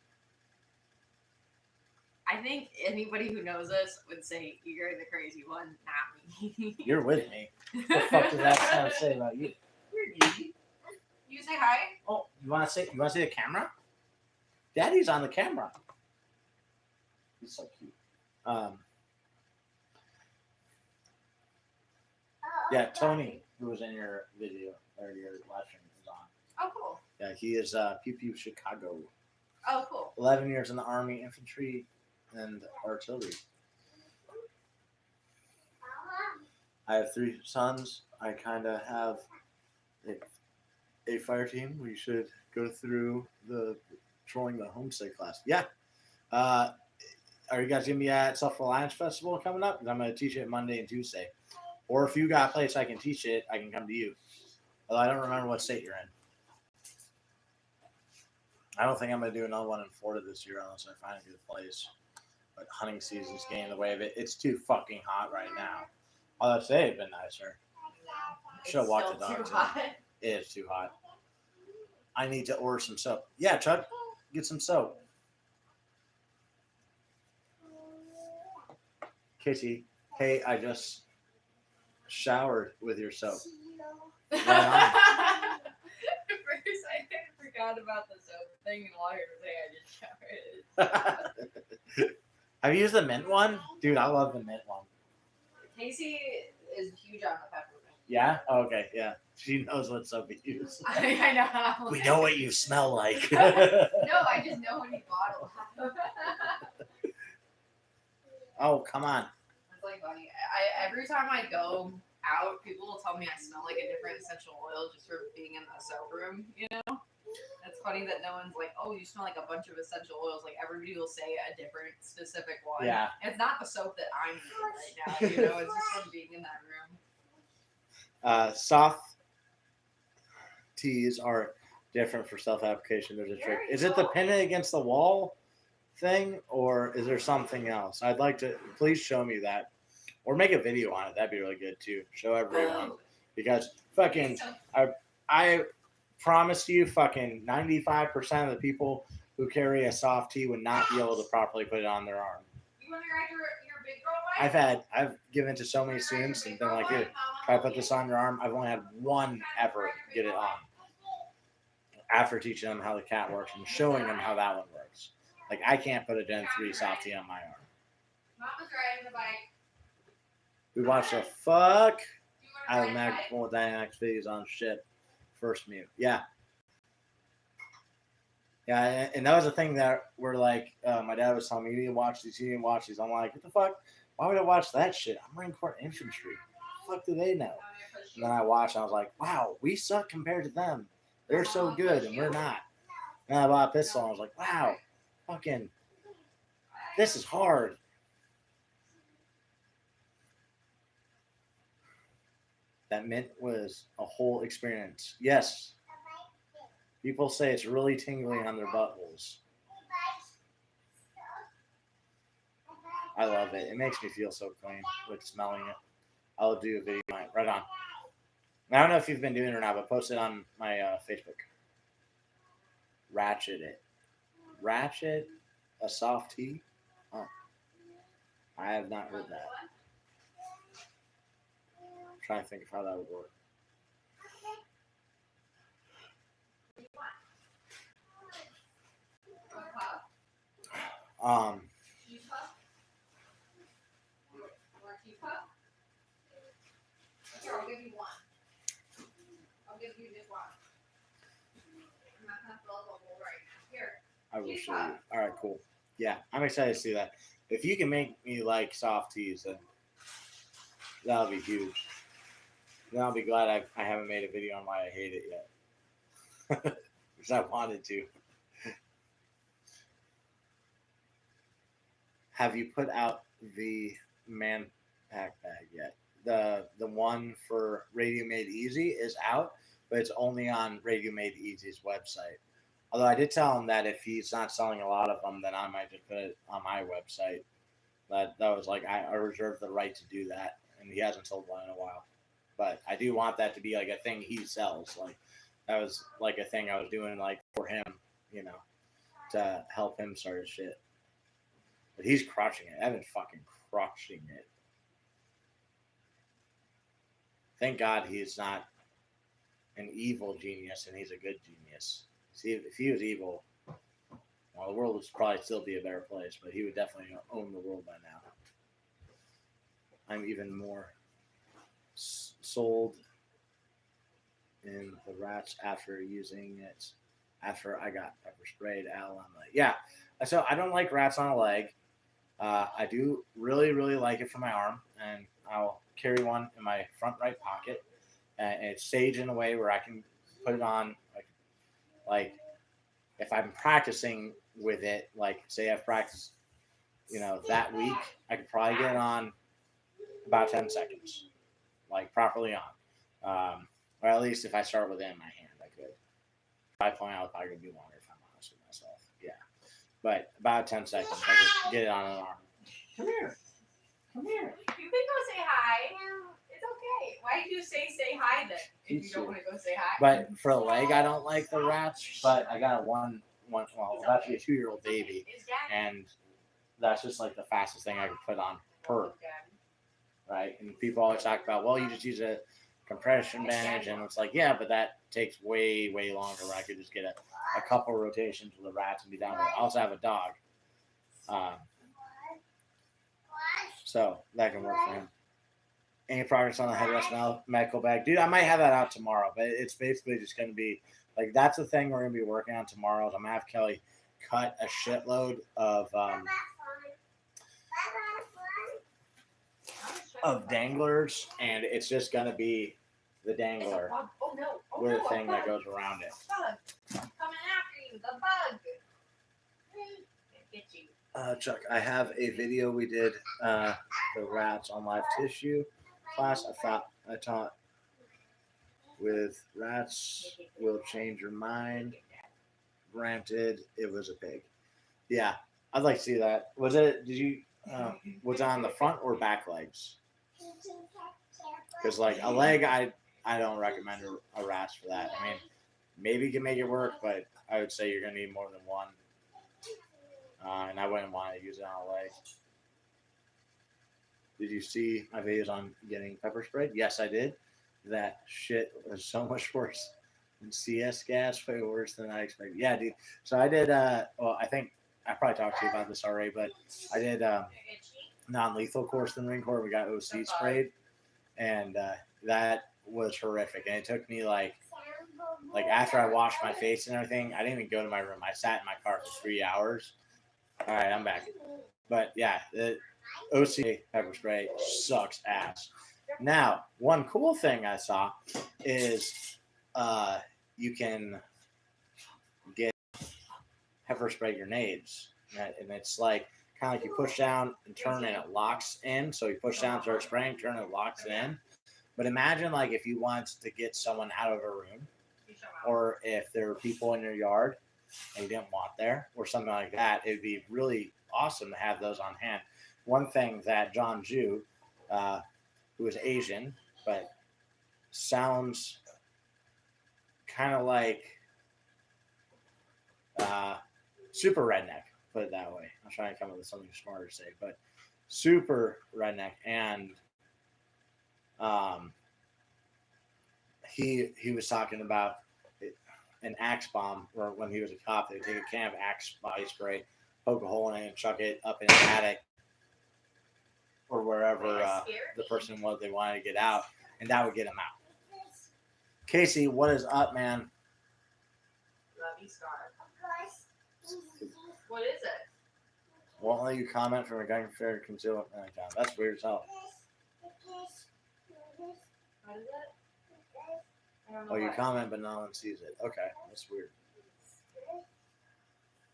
I think anybody who knows us would say you're the crazy one, not me. You're with me. What the fuck does that sound say about you? You're neat. You say hi? Oh, you want to see the camera? Daddy's on the camera. He's so cute. Yeah, Tony, who was in your video or your live stream, is on. Oh, cool. Yeah, he is Pew Pew Chicago. Oh, cool. 11 years in the Army, infantry, and artillery. I have 3 sons. I kind of have a fire team. We should go through the trolling the homestay class. Yeah. Are you guys going to be at Self-Reliance Festival coming up? Because I'm going to teach it Monday and Tuesday. Or if you got a place I can teach it, I can come to you. Although I don't remember what state you're in. I don't think I'm going to do another one in Florida this year unless I find a good place. But hunting season's getting in the way of it. It's too fucking hot right now. Although today has been nicer. Should have walked the dog too. It is too hot. I need to order some soap. Yeah, Chuck, get some soap. Kitty, Hey, I just showered with your soap. At Right on. first, I forgot about the soap thing, and all I heard was, "Hey, I just showered." Have you used the mint one? Dude, I love the mint one. Casey is huge on the peppermint. Yeah? Oh, okay, yeah. She knows what soap you use. I know. We know what you smell like. No, I just know when he bottled. Oh, come on. It's like funny. Every time I go out, people will tell me I smell like a different essential oil just for being in the soap room. You know, it's funny that no one's like, "Oh, you smell like a bunch of essential oils." Like everybody will say a different specific one. Yeah. It's not the soap that I'm using right now. You know, it's just from being in that room. Soft teas are different for self-application. There's a trick. Is it the pin it against the wall thing, or is there something else? I'd like to. Please show me that, or make a video on it. That'd be really good too. Show everyone, because fucking I promise you, fucking 95% of the people who carry a soft tee would not be able to properly put it on their arm. You want to ride your big girl bike? I've given to so many students and been like, here, try to put this on your arm. I've only had one ever get it on. After teaching them how the cat works and showing them how that one works. Like, I can't put a Gen 3 soft tee on my arm. Mama's riding the bike. We watched the fuck out of Magical Dynamics videos on shit. First mute. Yeah. Yeah, and that was the thing that we're like, my dad was telling me, you need to watch these, you need to watch these. I'm like, what the fuck? Why would I watch that shit? I'm Marine Corps infantry. What the fuck do they know? And then I watched and I was like, wow, we suck compared to them. They're so good and we're not. And I bought a pistol and I was like, wow, fucking, this is hard. That mint was a whole experience. Yes. People say it's really tingling on their buttholes. I love it. It makes me feel so clean with smelling it. I'll do a video on it. Right on. I don't know if you've been doing it or not, but post it on my Facebook. Ratchet it. Ratchet a soft tea? Oh. I have not heard that. I'm trying to think of how that would work. Here, I'll give you one. I'll give you just one. I'm not gonna fill up a bowl right now. Here. I will show you. All right, cool. Yeah, I'm excited to see that. If you can make me like soft teas, then that'll be huge. Then I'll be glad I haven't made a video on why I hate it yet. Because I wanted to. Have you put out the man pack bag yet? The one for Radio Made Easy is out, but it's only on Radio Made Easy's website. Although I did tell him that if he's not selling a lot of them, then I might just put it on my website. That was like, I reserve the right to do that, and he hasn't sold one in a while. But I do want that to be like a thing he sells. Like, that was like a thing I was doing like for him, you know, to help him start his shit. But he's crushing it. Evan's fucking crushing it. Thank God he's not an evil genius and he's a good genius. See, if he was evil, well, the world would probably still be a better place, but he would definitely own the world by now. I'm even more sold in the rats after using it. After I got pepper sprayed out on my leg. Yeah, so I don't like rats on a leg. I do really, really like it for my arm, and I'll carry one in my front right pocket, and it's staged in a way where I can put it on, like if I'm practicing with it, like say I've practiced, you know, that week, I could probably get it on about 10 seconds, like properly on, or at least if I start with it in my hand, I could. I point out if I could do longer if I'm honest with myself. Yeah. But about 10 seconds, I could get it on an arm. Come here. Come here. You can go say hi. It's okay. Why did you say hi then? If you don't want to go say hi. But for the leg, I don't like the rats. But I got well, about to be a 2-year-old baby. And that's just like the fastest thing I could put on her. right? And people always talk about, well, you just use a compression bandage, and it's like, yeah, but that takes way, way longer. Where I could just get a couple rotations with the rats and be done with it. I also have a dog, so that can work for him. Any progress on the headrest medical bag, dude? I might have that out tomorrow, but it's basically just going to be like that's the thing we're going to be working on tomorrow. Is I'm gonna have Kelly cut a shitload of danglers, and it's just going to be the dangler with a thing that goes around it. Coming after you, the bug. Get you. Chuck, I have a video we did the rats on live tissue class. I taught with rats will change your mind. Granted, it was a pig. Yeah, I'd like to see that. Was it? Did you? Was it on the front or back legs? Because like a leg, I don't recommend a rats for that. I mean, maybe you can make it work, but I would say you're gonna need more than one. And I wouldn't want to use it on a leg. Did you see my videos on getting pepper sprayed? Yes, I did. That shit was so much worse than CS gas, way worse than I expected. Yeah, dude. So I did, well, I think I probably talked to you about this already, but I did non-lethal course in the Marine Corps. We got OC sprayed, and that was horrific. And it took me like after I washed my face and everything, I didn't even go to my room. I sat in my car for 3 hours. All right, I'm back. But yeah, the OC pepper spray sucks ass. Now, one cool thing I saw is you can get pepper spray grenades. And it's like kind of like you push down and turn and it locks in. So you push down, start spraying, turn, it locks in. But imagine like if you want to get someone out of a room, or if there are people in your yard and you didn't want there or something like that, it'd be really awesome to have those on hand. One thing that John Ju, who is Asian, but sounds kind of like super redneck, put it that way. I'm trying to come up with something smarter to say, but super redneck. And he was talking about an Axe bomb, or when he was a cop, they would take a can of Axe body spray, poke a hole in it, and chuck it up in the attic or wherever the person was they wanted to get out, and that would get them out. Casey, what is up, man? Love you, Scar. What is it? Won't let you comment from a gun fair concealment. That's weird as hell. What is it? I don't know. Oh, you comment, but no one sees it. Okay, that's weird.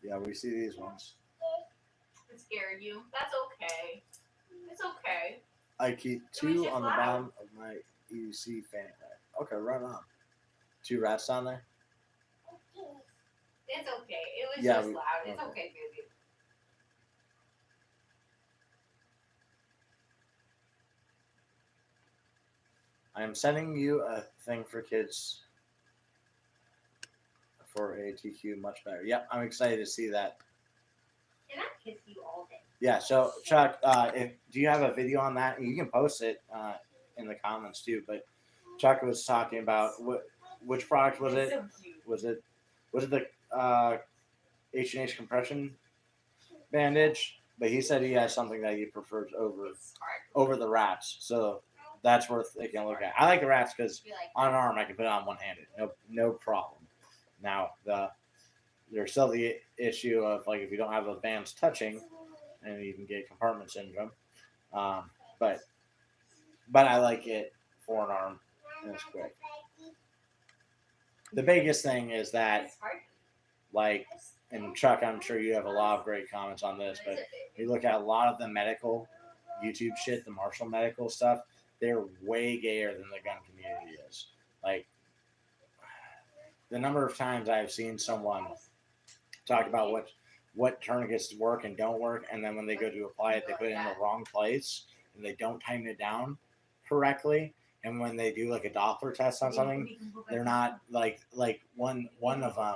Yeah, we see these ones. It scared you. That's okay. It's okay. I keep two on the bottom of my EDC fanny pack. Okay, right on. 2 rats down there? It's okay. It was just loud. It's okay, baby. I am sending you a thing for kids for a TQ much better. Yep, I'm excited to see that. And I kiss you all day. Yeah, so Chuck, do you have a video on that? You can post it in the comments too. But Chuck was talking about which product was it? So cute. Was it the H&H compression bandage? But he said he has something that he prefers over the rats. So that's worth taking a look at. I like the rats because on an arm I can put it on one-handed, no problem. Now there's still the issue of like if you don't have those bands touching, and you can get compartment syndrome. But I like it for an arm, and it's great. The biggest thing is that, like, and Chuck, I'm sure you have a lot of great comments on this, but you look at a lot of the medical YouTube shit, the martial medical stuff, they're way gayer than the gun community is. Like, the number of times I've seen someone talk about what tourniquets work and don't work, and then when they go to apply it, they put it in the wrong place, and they don't tighten it down correctly. And when they do like a Doppler test on something, they're not like one of them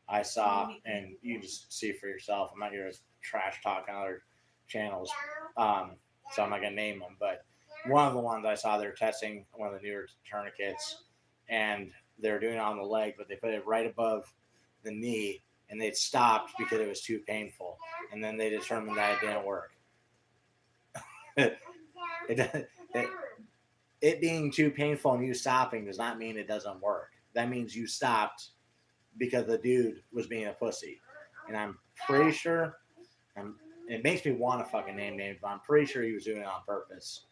I saw, and you just see for yourself. I'm not here to trash talk on other channels, so I'm not gonna name them, but one of the ones I saw, they're testing one of the newer tourniquets, and they're doing it on the leg, but they put it right above the knee, and they stopped because it was too painful, and then they determined that it didn't work. It being too painful and you stopping does not mean it doesn't work. That means you stopped because the dude was being a pussy. And I'm pretty sure, it makes me want to fucking name names, but I'm pretty sure he was doing it on purpose.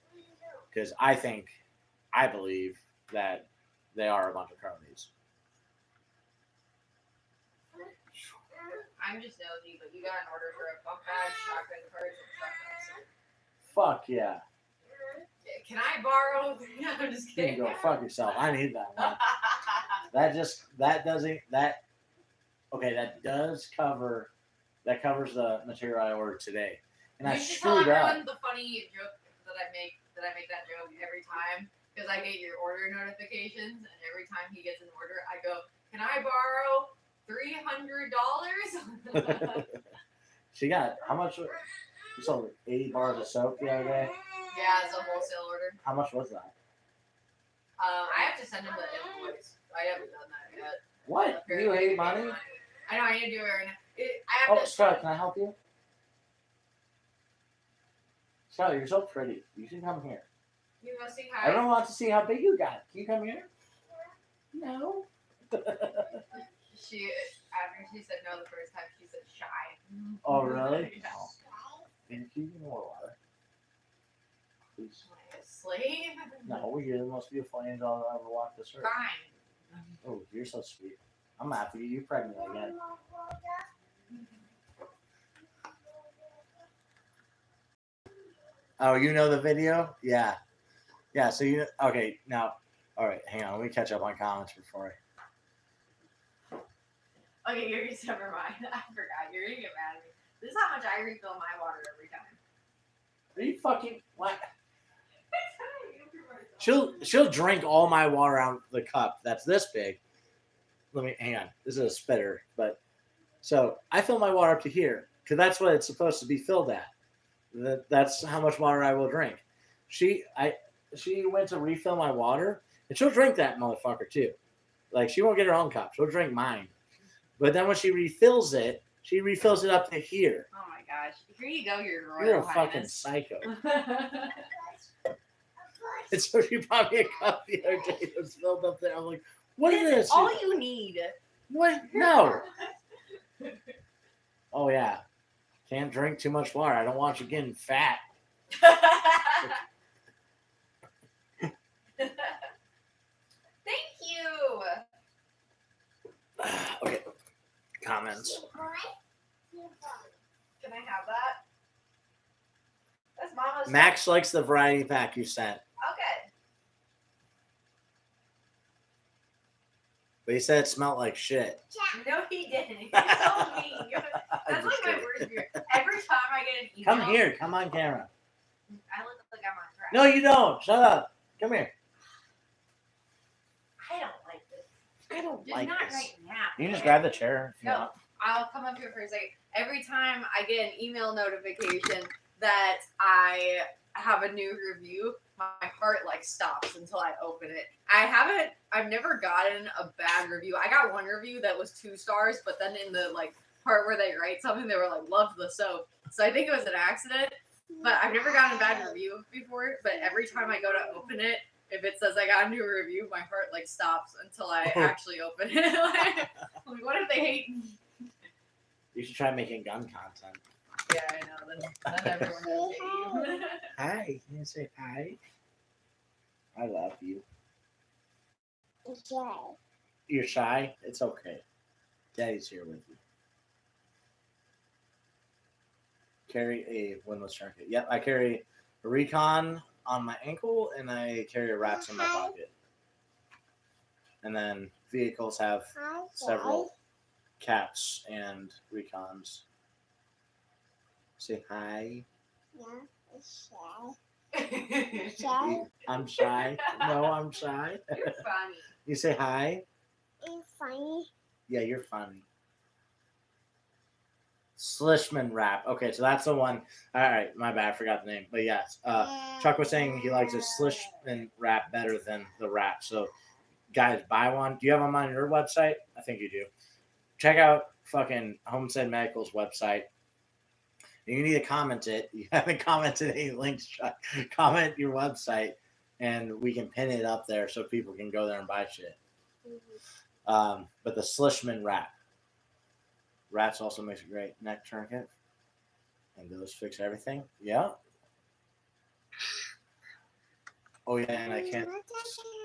Because I believe that they are a bunch of cronies. I'm just nosy, but you got an order for a pump bag, shotgun cards, and shotguns. Fuck yeah. Can I borrow? No, I'm just You kidding. can go fuck yourself. I need that one. That covers the material I ordered today. And I You should tell screwed up. everyone the funny joke that I make that joke every time because I get your order notifications, and every time he gets an order, I go, "Can I borrow $300?" She got how much? You sold 80 bars of soap the other day. Yeah, it's a wholesale order. How much was that? I have to send him the invoice. I haven't done that yet. What? You hate money? I know. I need to do it right now. I have to. Scarlett, can I help you? Scarlett, you're so pretty. You should come here. You want to see how? Everyone wants to see how big you got. Can you come here? No. She after she said no the first time, she said shy. Oh really? Yeah. Oh. Can you give me more water? Please. Like a slave? No, you're the most beautiful angel I've ever walked this earth. Fine. Oh, you're so sweet. I'm happy you're pregnant again. Oh, you know the video? Yeah. Yeah, so okay, now, all right, hang on. Let me catch up on comments before Okay, you're just never mind. I forgot. You're gonna get mad at me. This is how much I refill my water every time. Are you fucking, what? She'll drink all my water out of the cup that's this big. Hang on. This is a spitter, but so I fill my water up to here because that's what it's supposed to be filled at. That's how much water I will drink. She went to refill my water and she'll drink that motherfucker too. Like she won't get her own cup. She'll drink mine. But then when she refills it up to here. Oh my gosh. Here you go, your royal You're a highness. fucking psycho. And so she brought me a cup the other day. It was filled up there. I'm like, what is this? All you need. What? No. Oh yeah. Can't drink too much water. I don't want you getting fat. Thank you. Okay. Comments. Can I have that? That's Mama's. Max likes the variety pack you sent. Okay. But he said it smelled like shit. No, he didn't. He's so mean. That's like my worst fear. Every time I get an email. Come here. Come on camera. I look like I'm on crack. No, you don't. Shut up. Come here. I don't like this. I don't Just like not this. right now. You can just grab the chair. if you No, want. I'll come up here for a second. Every time I get an email notification that I have a new review, my heart like stops until I open it. I've never gotten a bad review. I got one review that was 2 stars, but then in the like part where they write something, they were like, loved the soap. So I think it was an accident, but I've never gotten a bad review before. But every time I go to open it, if it says I got a new review, my heart like stops until I actually open it. like, what if they hate me? You should try making gun content. Yeah, I know. Then everyone will hate you. Hi. Can you say hi? I love you. You're shy? It's okay. Daddy's here with you. Carry a windlass tourniquet. Yep, I carry a Recon on my ankle and I carry a Rats in my pocket. And then vehicles have several Cats and Recons. Say hi. You're I'm shy. No, I'm shy. funny. You say hi. It's funny. Yeah, you're funny. Slishman wrap. Okay, so that's the one. All right, my bad. I forgot the name. But yes, Chuck was saying he likes his Slishman wrap better than the wrap. So, guys, buy one. Do you have them on your website? I think you do. Check out fucking Homestead Medical's website. You need to comment it. You haven't commented any links, Chuck. Comment your website, and we can pin it up there so people can go there and buy shit. But the Slishman wrap. Rats also makes a great neck tourniquet. And those fix everything. Yeah. Oh, yeah, and I can't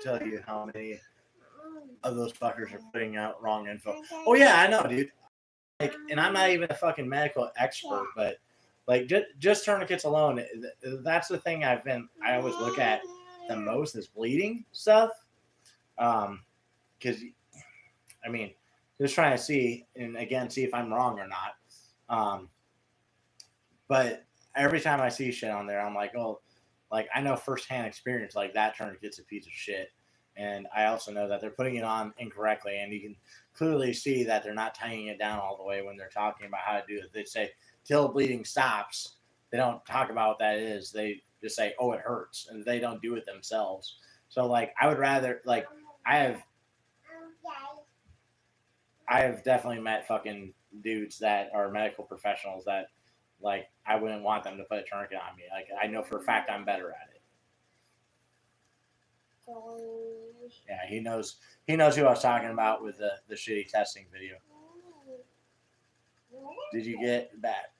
tell you how many of those fuckers are putting out wrong info. Oh, yeah, I know, dude. Like, and I'm not even a fucking medical expert, but like just tourniquets alone, that's the thing I always look at the most is bleeding stuff. Because, I mean, just trying to see, and again, see if I'm wrong or not. But every time I see shit on there, I'm like, oh, like I know firsthand experience, like that tourniquet's a piece of shit. And I also know that they're putting it on incorrectly, and you can clearly see that they're not tying it down all the way when they're talking about how to do it. They say till bleeding stops. They don't talk about what that is. They just say, oh, it hurts, and they don't do it themselves. So like, I would rather like I have definitely met fucking dudes that are medical professionals that like I wouldn't want them to put a tourniquet on me. Like I know for a fact I'm better at it. Yeah, he knows who I was talking about with the shitty testing video. Did you get back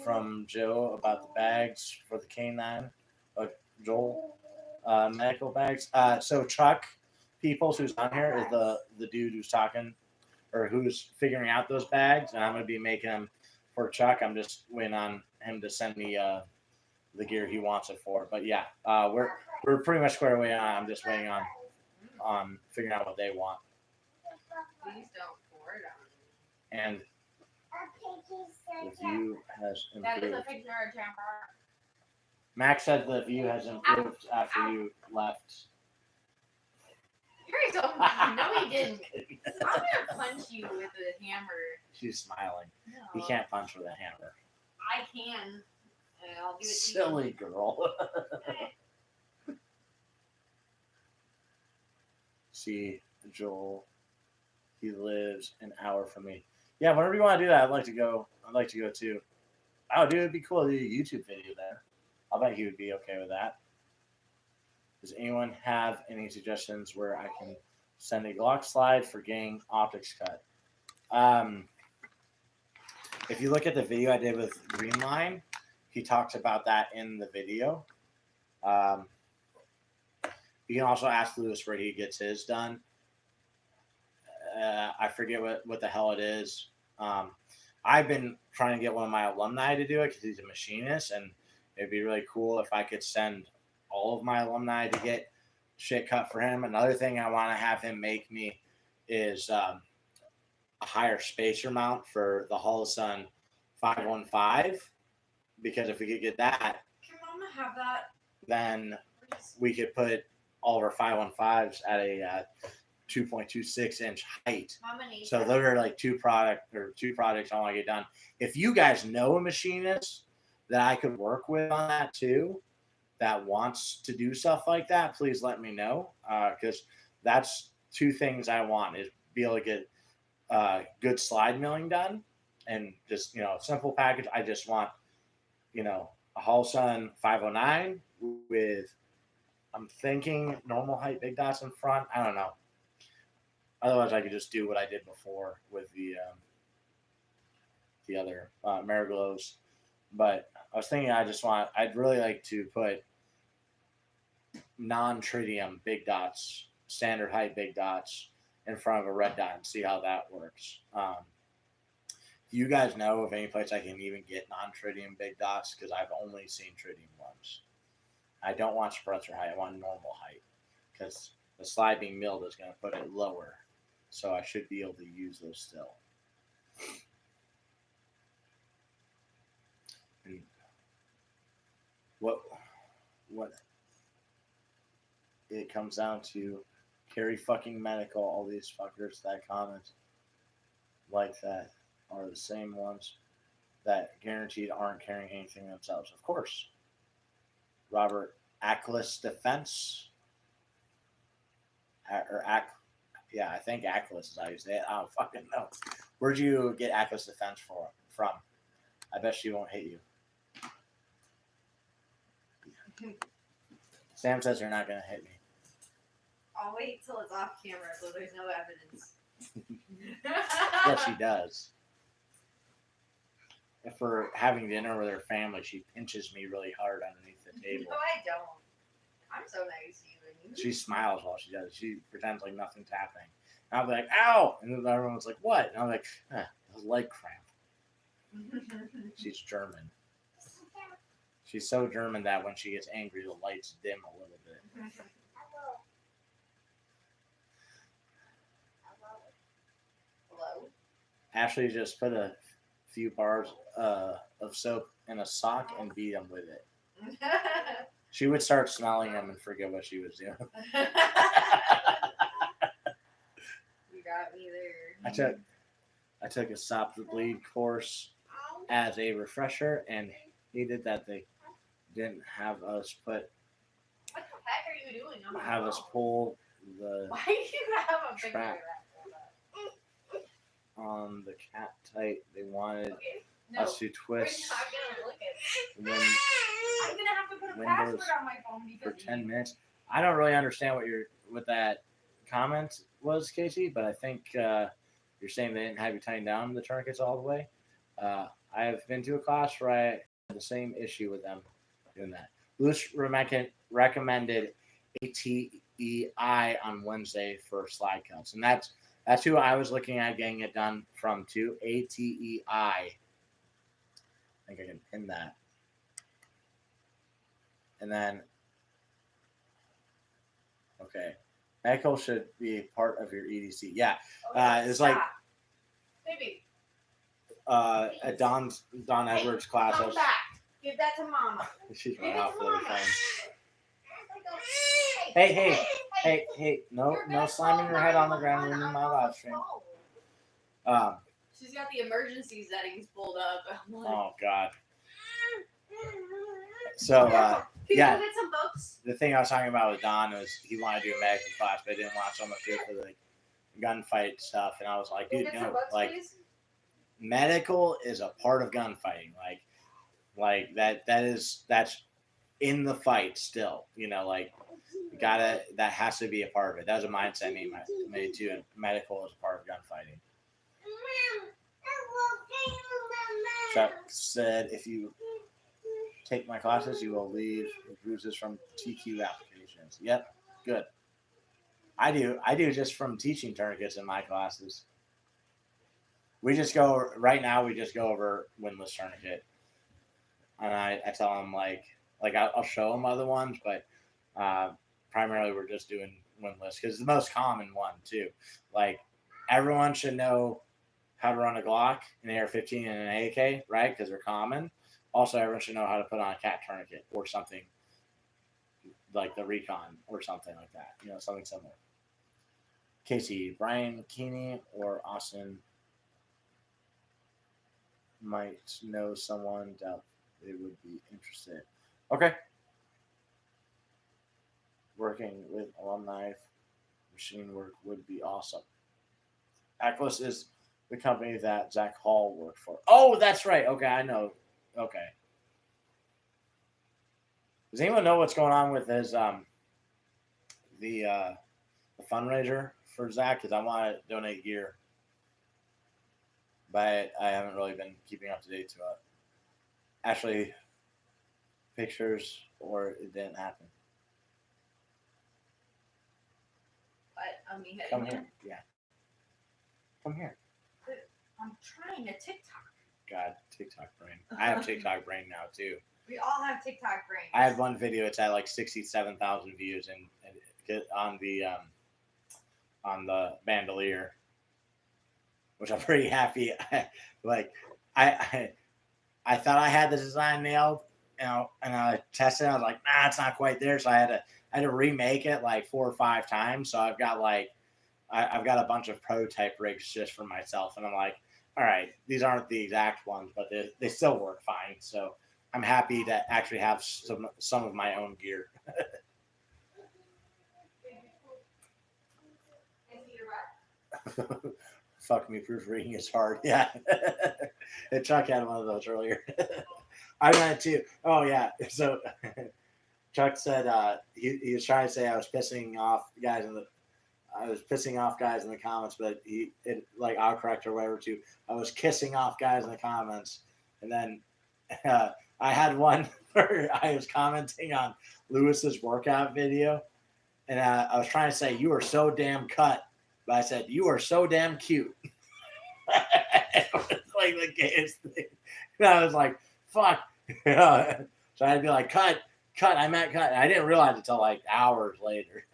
from Joe about the bags for the canine? Joel, medical bags. So Chuck Peoples, who's on here, is the dude who's talking or who's figuring out those bags, and I'm gonna be making them for Chuck. I'm just waiting on him to send me the gear he wants it for. But yeah, we're pretty much squared away on. I'm just waiting on figuring out what they want. Please don't pour it on. And the view has improved. That is a picture of Tamara. Max said the view has improved after you left. You're so mean. No, he didn't. I'm gonna punch you with a hammer. She's smiling. No. You can't punch with a hammer. I can. And I'll do it to Silly girl. See, Joel, he lives an hour from me. Yeah, whenever you want to do that, I'd like to go too. Oh, dude, it'd be cool to do a YouTube video there. I'll bet he would be okay with that. Does anyone have any suggestions where I can send a Glock slide for getting optics cut? If you look at the video I did with Green Line, he talks about that in the video. You can also ask Lewis where he gets his done. I forget what the hell it is. I've been trying to get one of my alumni to do it because he's a machinist, and it'd be really cool if I could send all of my alumni to get shit cut for him. Another thing I want to have him make me is a higher spacer mount for the Hall of Sun 515, because if we could get that, Can Mama have that? then we could put all of our 515s at a 2.26 inch height. Mama needs So that. those are like two projects I want to get done. If you guys know a machinist that I could work with on that too, that wants to do stuff like that, please let me know. Because that's two things I want is be able to get good slide milling done and just, simple package. I just want, a Hall Sun 509 with, I'm thinking normal height big dots in front. I don't know. Otherwise, I could just do what I did before with the other Mariglows. But I was thinking I'd really like to put non-tritium big dots, standard height big dots in front of a red dot and see how that works. Do you guys know of any place I can even get non-tritium big dots? Because I've only seen tritium ones. I don't want spritzer height. I want normal height because the slide being milled is going to put it lower. So I should be able to use those still. And what it comes down to, Carry fucking medical, all these fuckers that comment like that are the same ones that guaranteed aren't carrying anything themselves. Of course. Robert Ackles Defense. Yeah, I think Ackles is how you say it. I don't fucking know. Where'd you get Ackles Defense from? I bet she won't hit you. Sam says you're not going to hit me. I'll wait till it's off camera so there's no evidence. Yes, she does. If we're having dinner with her family, she pinches me really hard underneath the table. No, I don't. I'm so nice to you. She smiles while she does it. She pretends like nothing's happening. And I'll be like, ow! And then everyone's like, what? And I'm like, leg cramp. She's German. She's so German that when she gets angry, the lights dim a little bit. Hello? Ashley just put a few bars of soap in a sock and beat him with it. She would start smelling them and forget what she was doing. You got me there. I took a Stop the Bleed course as a refresher and hated that they didn't have us What the heck are you doing? pull the Why do you have a picture of trap that? on the cat tight. They wanted Okay. No, us to we're twist not gonna look at it. when I'm gonna have to put a Windows password on my phone for because 10 minutes. I don't really understand what that comment was, Casey, but I think you're saying they didn't have you tying down the tourniquets all the way. I have been to a class where I had the same issue with them doing that. Luce recommended ATEI on Wednesday for slide cuts, and that's who I was looking at getting it done from too. ATEI. I think I can pin that. And then, okay, medical should be part of your EDC. Yeah, it's like baby. At Don Edwards' class. Come back. Give that to Mama. She's Give running it off to with her Mama. phone. Hey! No slamming your head on the ground ruining my live stream. She's got the emergency settings pulled up. I'm like, Oh God. So Can you yeah. go get some books? The thing I was talking about with Don was he wanted to do a medical class, but didn't want so much do it for the gunfight stuff. And I was like, Go dude, get some no, books, like please. medical is a part of gunfighting. Like that's in the fight still. You know, like that has to be a part of it. That was a mindset I made too. And medical is a part of gunfighting. Chuck said, if you take my classes, you will leave bruises from TQ applications. Yep, good. I do just from teaching tourniquets in my classes. We just go over windlass tourniquet. And I tell them like I'll show them other ones, but primarily we're just doing windlass because it's the most common one too. Like everyone should know how to run a Glock, an AR-15, and an AK, right? Because they're common. Also, everyone should know how to put on a cat tourniquet or something like the Recon or something like that. You know, something similar. Casey, Brian Keeney, or Austin might know someone that they would be interested. Okay. Working with alumni machine work would be awesome. Atlas is the company that Zach Hall worked for. Oh, that's right. Okay, I know. Okay. Does anyone know what's going on with his the fundraiser for Zach? Because I want to donate gear, but I haven't really been keeping up to date to it. Actually, pictures or it didn't happen. What? Me heading Come here. Yeah. Come here. I'm trying to TikTok. God, TikTok brain. I have TikTok brain now too. We all have TikTok brains. I have one video. It's at like 67,000 views and on the bandolier, which I'm pretty happy. I thought I had the design nailed, you know, and I tested it. I was like, nah, it's not quite there. So I had to remake it like 4 or 5 times. So I've got I've got a bunch of prototype rigs just for myself, and I'm like, all right, these aren't the exact ones, but they still work fine. So I'm happy to actually have some of my own gear. Fuck me, proofreading is hard. Yeah. And Chuck had one of those earlier. I ran it too. Oh yeah. So Chuck said he was trying to say I was pissing off guys in the comments, but like autocorrect or whatever too. I was kissing off guys in the comments, and then I had one where I was commenting on Lewis's workout video, and I was trying to say you are so damn cut, but I said you are so damn cute. It was like the gayest thing. And I was like, fuck. So I'd be like, cut, I meant cut. And I didn't realize it until like hours later.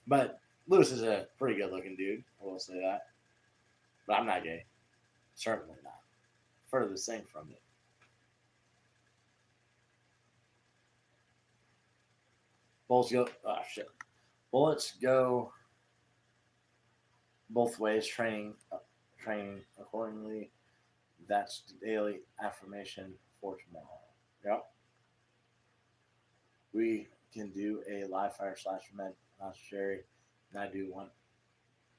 But Lewis is a pretty good looking dude. I will say that. But I'm not gay. Certainly not. Furthest thing from it. Bullets go. Oh, shit. Bullets go both ways. Training accordingly. That's the daily affirmation for tomorrow. Yep. We can do a live fire / med. That's Jerry, and I do one.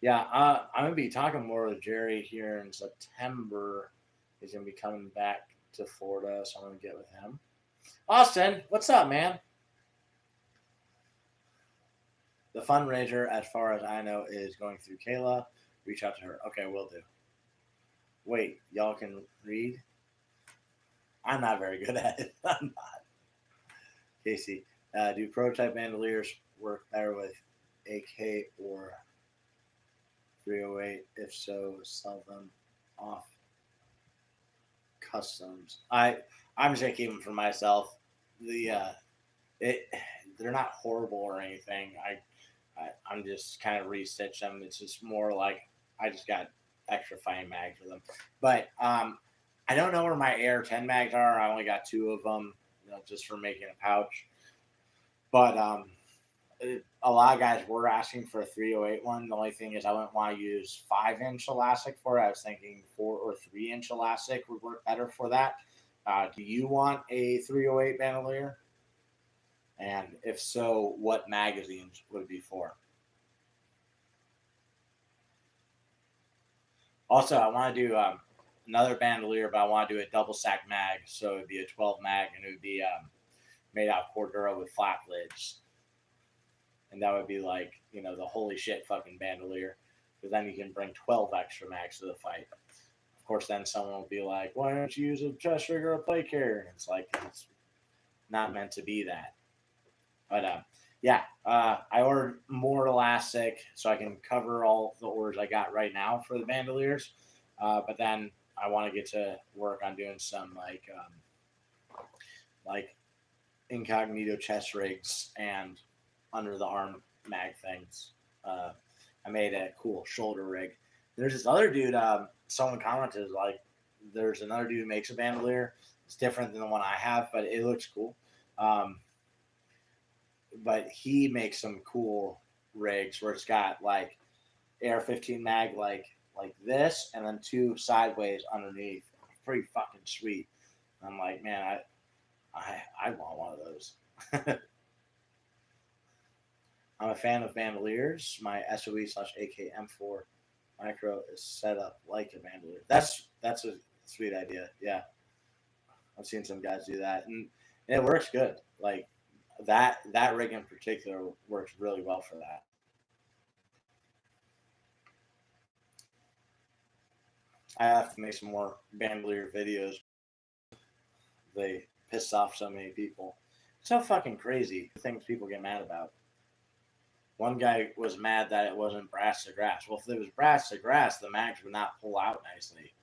Yeah, I'm gonna be talking more with Jerry here in September. He's gonna be coming back to Florida, so I'm gonna get with him. Austin, what's up, man? The fundraiser, as far as I know, is going through Kayla. Reach out to her. Okay, will do. Wait, y'all can read? I'm not very good at it. I'm not. Casey, do prototype bandoliers work better with AK or 308? If so, sell them off customs. I'm just gonna keep them for myself. They're not horrible or anything. I'm just kind of restitch them. It's just more like I just got extra fine mags for them. But I don't know where my AR-10 mags are. I only got 2 of them, just for making a pouch. But a lot of guys were asking for a 308 one. The only thing is I wouldn't want to use 5-inch elastic for it. I was thinking 4 or 3-inch elastic would work better for that. Do you want a 308 bandolier? And if so, what magazines would it be for? Also, I want to do another bandolier, but I want to do a double sack mag. So it would be a 12 mag, and it would be made out of Cordura with flat lids. And that would be like, the holy shit fucking bandolier. Because then you can bring 12 extra mags to the fight. Of course, then someone will be like, why don't you use a chest rig or a plate carrier? And it's like, it's not meant to be that. But I ordered more elastic so I can cover all the orders I got right now for the bandoliers. But then I want to get to work on doing some like incognito chest rigs and under the arm mag things. I made a cool shoulder rig. There's this other dude, someone commented, like, there's another dude who makes a bandolier. It's different than the one I have, but it looks cool. But he makes some cool rigs where it's got like AR-15 mag like this, and then 2 sideways underneath. Pretty fucking sweet. I'm like, man, I want one of those. I'm a fan of bandoliers. My SOE/AK M4 micro is set up like a bandolier. That's a sweet idea. Yeah, I've seen some guys do that, and it works good. Like that rig in particular works really well for that. I have to make some more bandolier videos. They piss off so many people. It's so fucking crazy. Things people get mad about. One guy was mad that it wasn't brass to grass. Well, if it was brass to grass, the mags would not pull out nicely.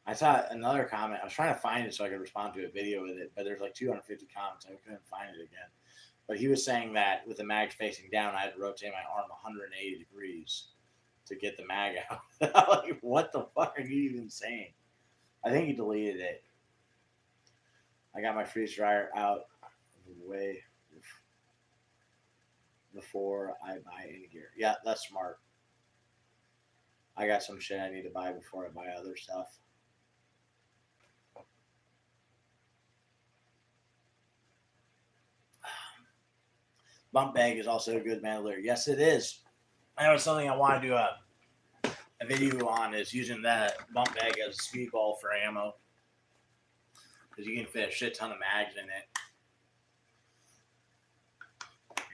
I saw another comment. I was trying to find it so I could respond to a video with it, but there's like 250 comments. I couldn't find it again. But he was saying that with the mags facing down, I had to rotate my arm 180 degrees to get the mag out. Like, what the fuck are you even saying? I think he deleted it. I got my freeze dryer out of the way before I buy any gear. Yeah, that's smart. I got some shit I need to buy before I buy other stuff. Bump bag is also a good mandolier. Yes, it is. That was something I want to do a video on, is using that bump bag as a speedball for ammo. Because you can fit a shit ton of mags in it.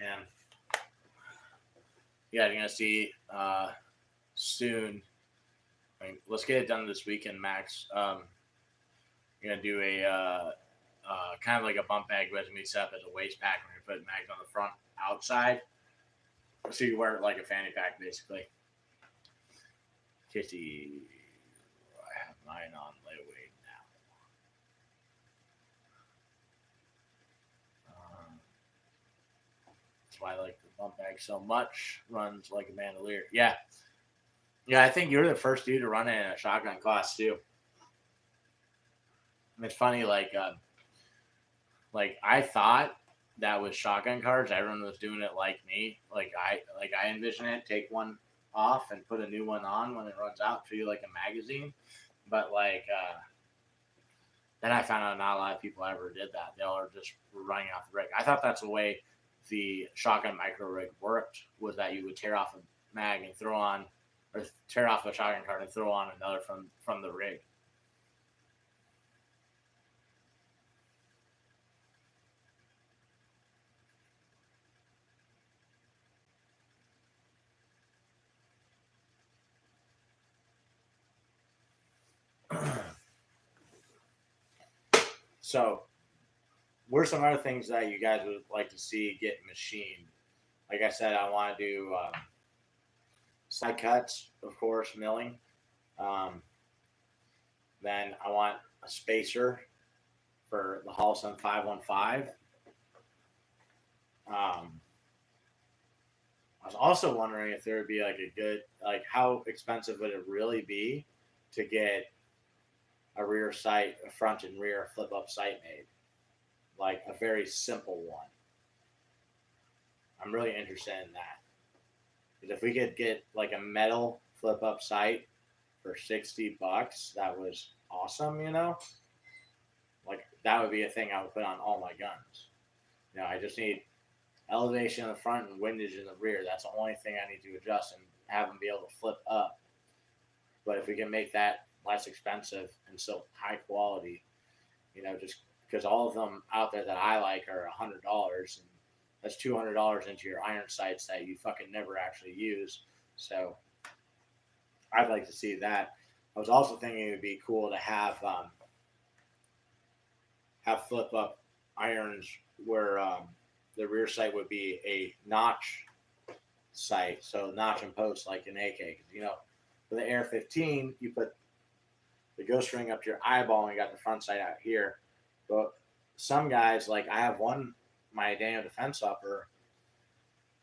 And you guys are going to see soon. I mean, let's get it done this weekend, Max. You're going to do a kind of like a bump bag, but it's going to be set up as a waist pack. We're going to put mags on the front outside. So you wear it like a fanny pack, basically. Kitty, I have mine on layaway now. That's why I like the bump bag so much. Runs like a bandolier. Yeah. Yeah, I think you're the first dude to run it in a shotgun class, too. And it's funny, like I thought that with shotgun cards, everyone was doing it like me. Like I envision it, take one off and put a new one on when it runs out, treat it like a magazine. But then I found out not a lot of people ever did that. They all are just running off the rig. I thought that's the way the shotgun micro rig worked, was that you would tear off a mag and throw on, or tear off a shotgun card and throw on another from the rig. So, what are some other things that you guys would like to see get machined? Like I said, I want to do side cuts, of course, milling. Then I want a spacer for the Holson 515. I was also wondering if there would be like a good, like how expensive would it really be to get a rear sight, a front and rear flip up sight made? Like a very simple one. I'm really interested in that. Because if we could get like a metal flip up sight for $60, that was awesome, you know? Like that would be a thing I would put on all my guns. You know, I just need elevation in the front and windage in the rear. That's the only thing I need to adjust and have them be able to flip up. But if we can make that less expensive and still high quality, you know, just because all of them out there that I like are $100, and that's $200 into your iron sights that you fucking never actually use. So I'd like to see that. I was also thinking it would be cool to have flip up irons where the rear sight would be a notch sight, so notch and post like an AK. You know, for the AR-15, you put the ghost ring up to your eyeball and you got the front sight out here. But some guys, like I have one, my Daniel Defense Upper,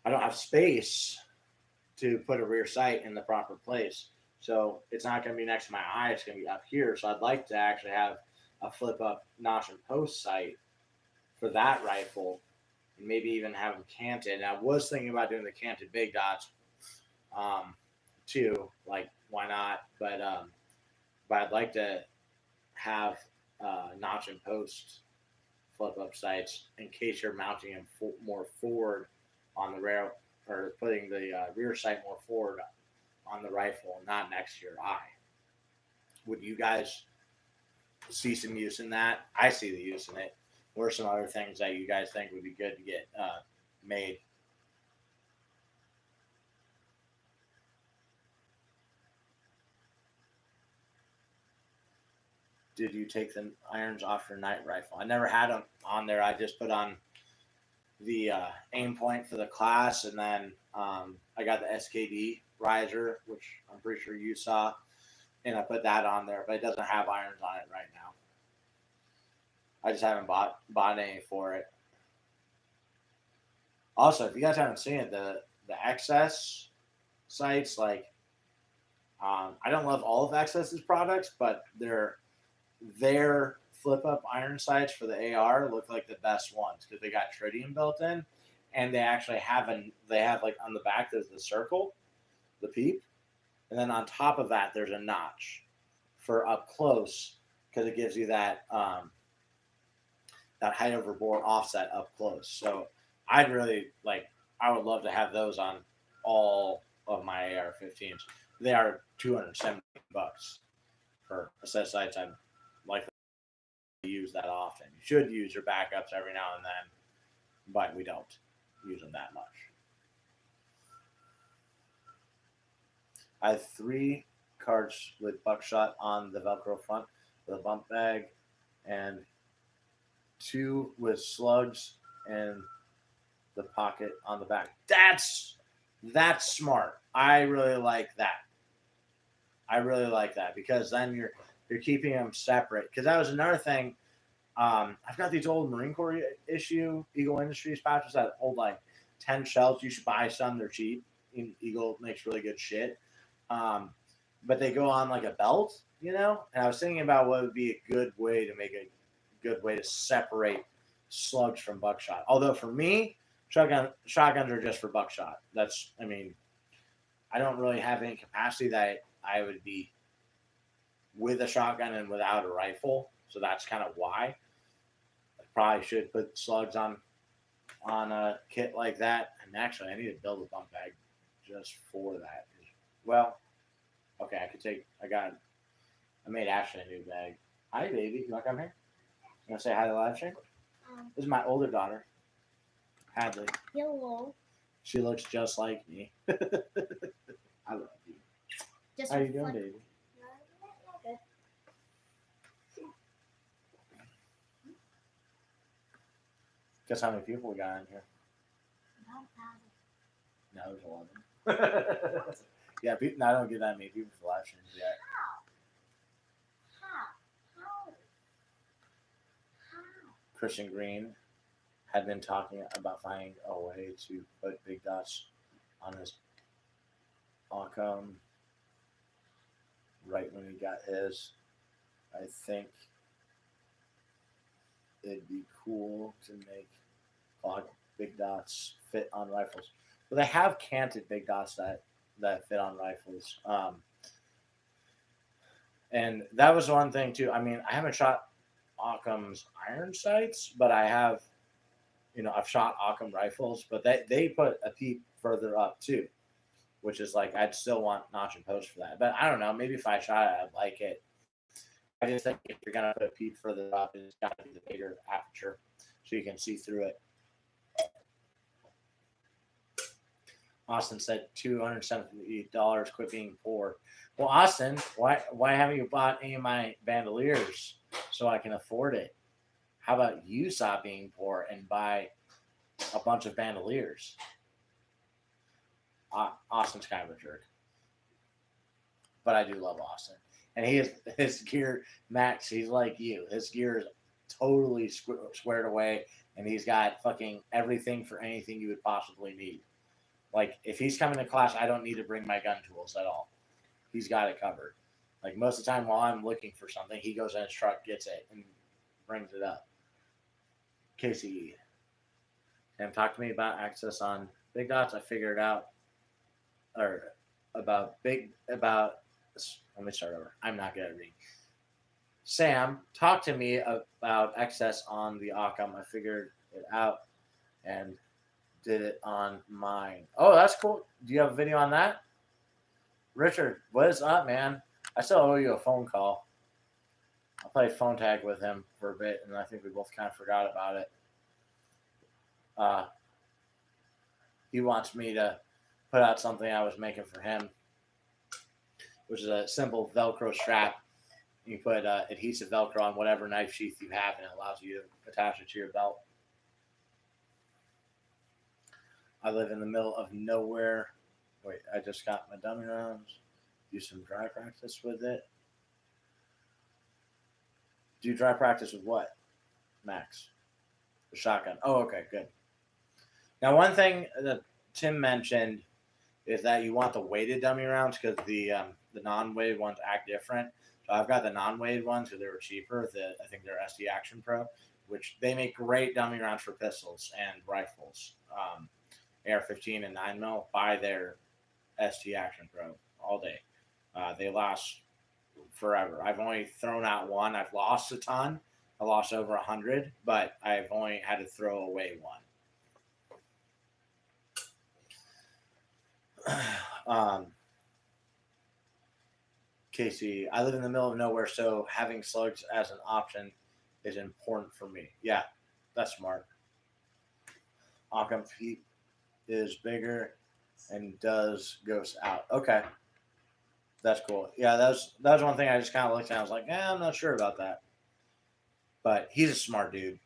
I don't have space to put a rear sight in the proper place. So it's not going to be next to my eye. It's going to be up here. So I'd like to actually have a flip up notch and post sight for that rifle, and maybe even have them canted. And I was thinking about doing the canted big dots too. Like, why not? But I'd like to have notch and post flip up sights in case you're mounting them more forward on the rail, or putting the rear sight more forward on the rifle, not next to your eye. Would you guys see some use in that? I see the use in it. What are some other things that you guys think would be good to get made? Did you take the irons off your night rifle? I never had them on there. I just put on the aim point for the class, and then I got the SKD riser, which I'm pretty sure you saw, and I put that on there, but it doesn't have irons on it right now. I just haven't bought any for it. Also, if you guys haven't seen it, the XS sites, like I don't love all of XS's products, but their flip up iron sights for the AR look like the best ones because they got tritium built in, and they actually have like on the back there's the circle, the peep. and then on top of that, there's a notch for up close because it gives you that that height over bore offset up close. So I'd really like. I would love to have those on all of my AR-15s. They are $270 for a set of sights. I'm like to use that often. You should use your backups every now and then, but we don't use them that much. I have 3 carts with buckshot on the Velcro front with a bump bag, and 2 with slugs and the pocket on the back. That's smart. I really like that. I really like that because then you're keeping them separate. Because that was another thing. I've got these old Marine Corps issue Eagle Industries pouches that hold like 10 shells. You should buy some. They're cheap. Eagle makes really good shit. But they go on like a belt, you know? And I was thinking about what would be a good way to make a good way to separate slugs from buckshot. Although for me, shotguns are just for buckshot. I mean, I don't really have any capacity that I would be with a shotgun and without a rifle. So that's kind of why. I probably should put slugs on a kit like that. And actually, I need to build a bump bag just for that. Well, okay, I made Ashley a new bag. Hi, baby. You want to come here? You want to say hi to the live stream? This is my older daughter, Hadley. Hello. She looks just like me. I love you. Just How you doing, baby? Good. Guess how many people we got in here? No, there's 11. Yeah, I don't get that many people for live streams yet. How? Christian Green had been talking about finding a way to put big dots on his Occam right when he got his. I think it'd be cool to make big dots fit on rifles. But they have canted big dots that fit on rifles. And that was one thing too. I mean, I haven't shot Occam's iron sights, but I have, I've shot Occam rifles, but they put a peep further up too, which is like, I'd still want notch and post for that. But I don't know, maybe if I shot it, I'd like it. I just think if you're going to put a peep further up, it's got to be the bigger aperture so you can see through it. Austin said $270, quit being poor. Well, Austin, why haven't you bought any of my bandoliers so I can afford it? How about you stop being poor and buy a bunch of bandoliers? Austin's kind of a jerk. But I do love Austin. And his gear, Max, he's like you. His gear is totally squared away, and he's got fucking everything for anything you would possibly need. Like, if he's coming to class, I don't need to bring my gun tools at all. He's got it covered. Like, most of the time while I'm looking for something, he goes in his truck, gets it, and brings it up. KCE. Sam, talk to me about access on big dots. I figured out, let me start over. I'm not good at reading. Sam, talk to me about access on the Occam. I figured it out and did it on mine. Oh, that's cool. Do you have a video on that? Richard, what is up, man? I still owe you a phone call. I played phone tag with him for a bit, and I think we both kind of forgot about it. He wants me to put out something I was making for him, which is a simple Velcro strap. You put adhesive Velcro on whatever knife sheath you have, and it allows you to attach it to your belt. I live in the middle of nowhere. Wait, I just got my dummy rounds. Do some dry practice with it. Do dry practice with what, Max? The shotgun. Oh, okay, good. Now, one thing that Tim mentioned is that you want the weighted dummy rounds because the non-weighted ones act different. So I've got the non-weighted ones because they were cheaper. I think they're SD Action Pro, which they make great dummy rounds for pistols and rifles. AR-15 and 9mm, buy their ST Action Pro all day. They last forever. I've only thrown out one. I've lost a ton. I lost over 100, but I've only had to throw away one. Casey, I live in the middle of nowhere, so having slugs as an option is important for me. Yeah, that's smart. Occam Pete is bigger and does ghosts out. Okay. That's cool. Yeah, that was one thing I just kind of looked at. I was like, I'm not sure about that. But he's a smart dude.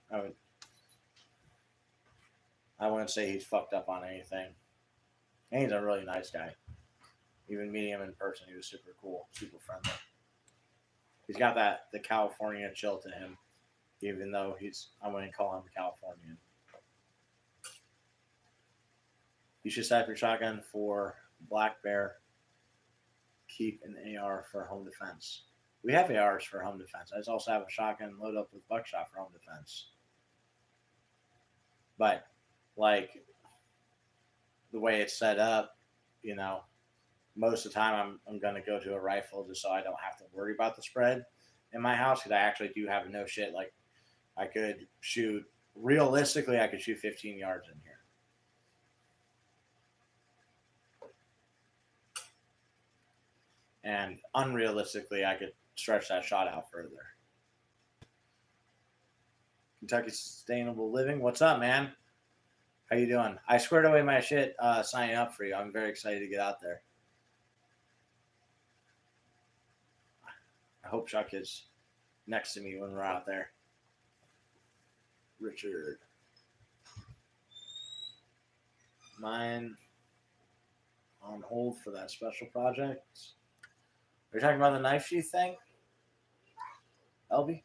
I wouldn't say he's fucked up on anything. And he's a really nice guy. Even meeting him in person, he was super cool, super friendly. He's got the California chill to him, even though I wouldn't call him Californian. You should set up your shotgun for black bear. Keep an AR for home defense. We have ARs for home defense. I also have a shotgun load up with buckshot for home defense. But like the way it's set up, most of the time I'm going to go to a rifle just so I don't have to worry about the spread in my house, because I actually do have no shit. Like I could shoot, realistically, I could shoot 15 yards in here. And unrealistically, I could stretch that shot out further. Kentucky Sustainable Living. What's up, man? How you doing? I squared away my shit signing up for you. I'm very excited to get out there. I hope Chuck is next to me when we're out there. Richard. Mine on hold for that special project. Are you talking about the knife sheath thing? Elby?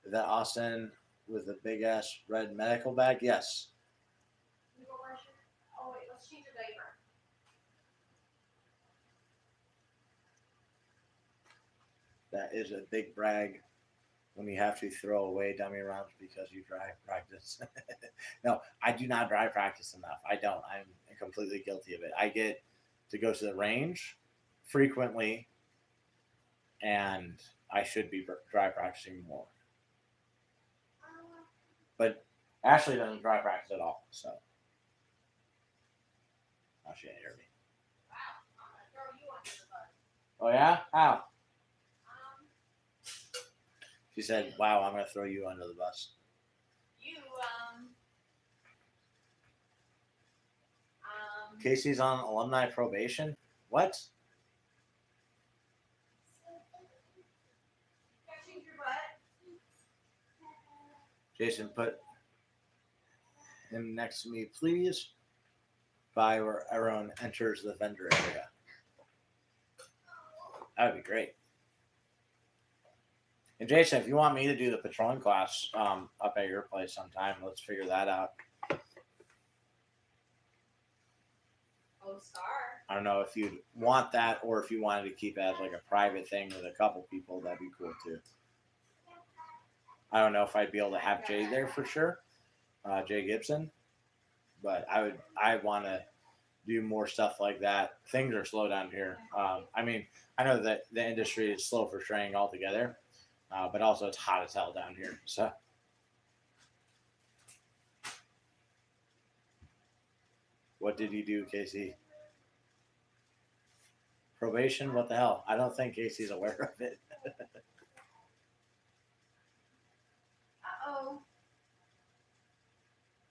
Is that Austin with a big ass red medical bag? Yes. Oh wait, let's change the diaper. That is a big brag when you have to throw away dummy rounds because you dry practice. No, I do not dry practice enough. I don't. I'm completely guilty of it. I get to go to the range frequently, and I should be dry practicing more. But Ashley doesn't dry practice at all, so. Oh, she didn't hear me. Wow, I'm gonna throw you under the bus. Oh, yeah? How? She said, wow, I'm going to throw you under the bus. Casey's on alumni probation? What? Jason, put him next to me, please. By where everyone enters the vendor area. That would be great. And Jason, if you want me to do the patrolling class up at your place sometime, let's figure that out. Oh, star. I don't know if you'd want that or if you wanted to keep it as like a private thing with a couple people, that'd be cool too. I don't know if I'd be able to have Jay there for sure, Jay Gibson, but I want to do more stuff like that. Things are slow down here. I mean, I know that the industry is slow for training altogether, but also it's hot as hell down here. So. What did you do, Casey? Probation? What the hell? I don't think Casey's aware of it. Uh-oh.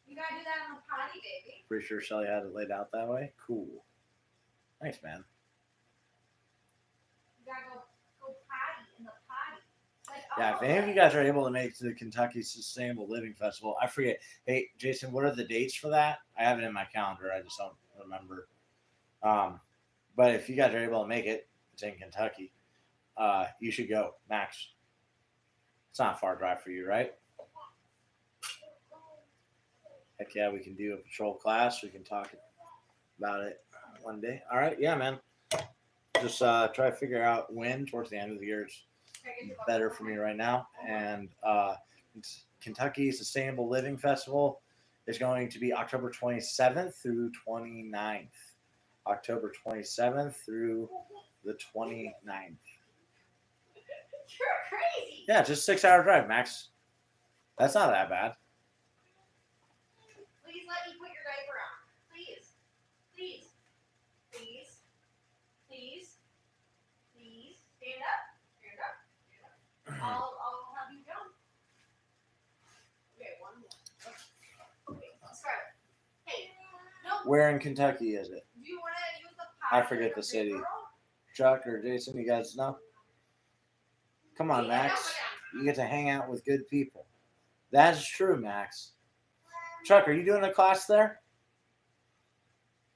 You gotta do that on the potty, baby. Pretty sure Shelly had it laid out that way. Cool. Thanks, man. You gotta go potty in the potty. Like, Yeah, if any of you guys are able to make it to the Kentucky Sustainable Living Festival, I forget. Hey, Jason, what are the dates for that? I have it in my calendar. I just don't remember. But if you guys are able to make it, it's in Kentucky. You should go, Max. It's not a far drive for you, right? Heck yeah, we can do a patrol class. We can talk about it one day. All right, yeah, man. Just try to figure out when towards the end of the year is better for me right now. And it's Kentucky Sustainable Living Festival is going to be October 27th through 29th. October 27th through the 29th. You're crazy. Yeah, just 6-hour drive, Max. That's not that bad. Please let me put your diaper on. Please. Please. Please. Please. Please. Stand up. Stand up. Stand up. I'll have you jump. Okay, one more. Okay, Scarlett. Hey, no. Where in Kentucky is it? Do you want to use the I pie forget for the your city. big girl? Chuck or Jason, you guys know? Come on, Max. You get to hang out with good people. That is true, Max. Chuck, are you doing a class there?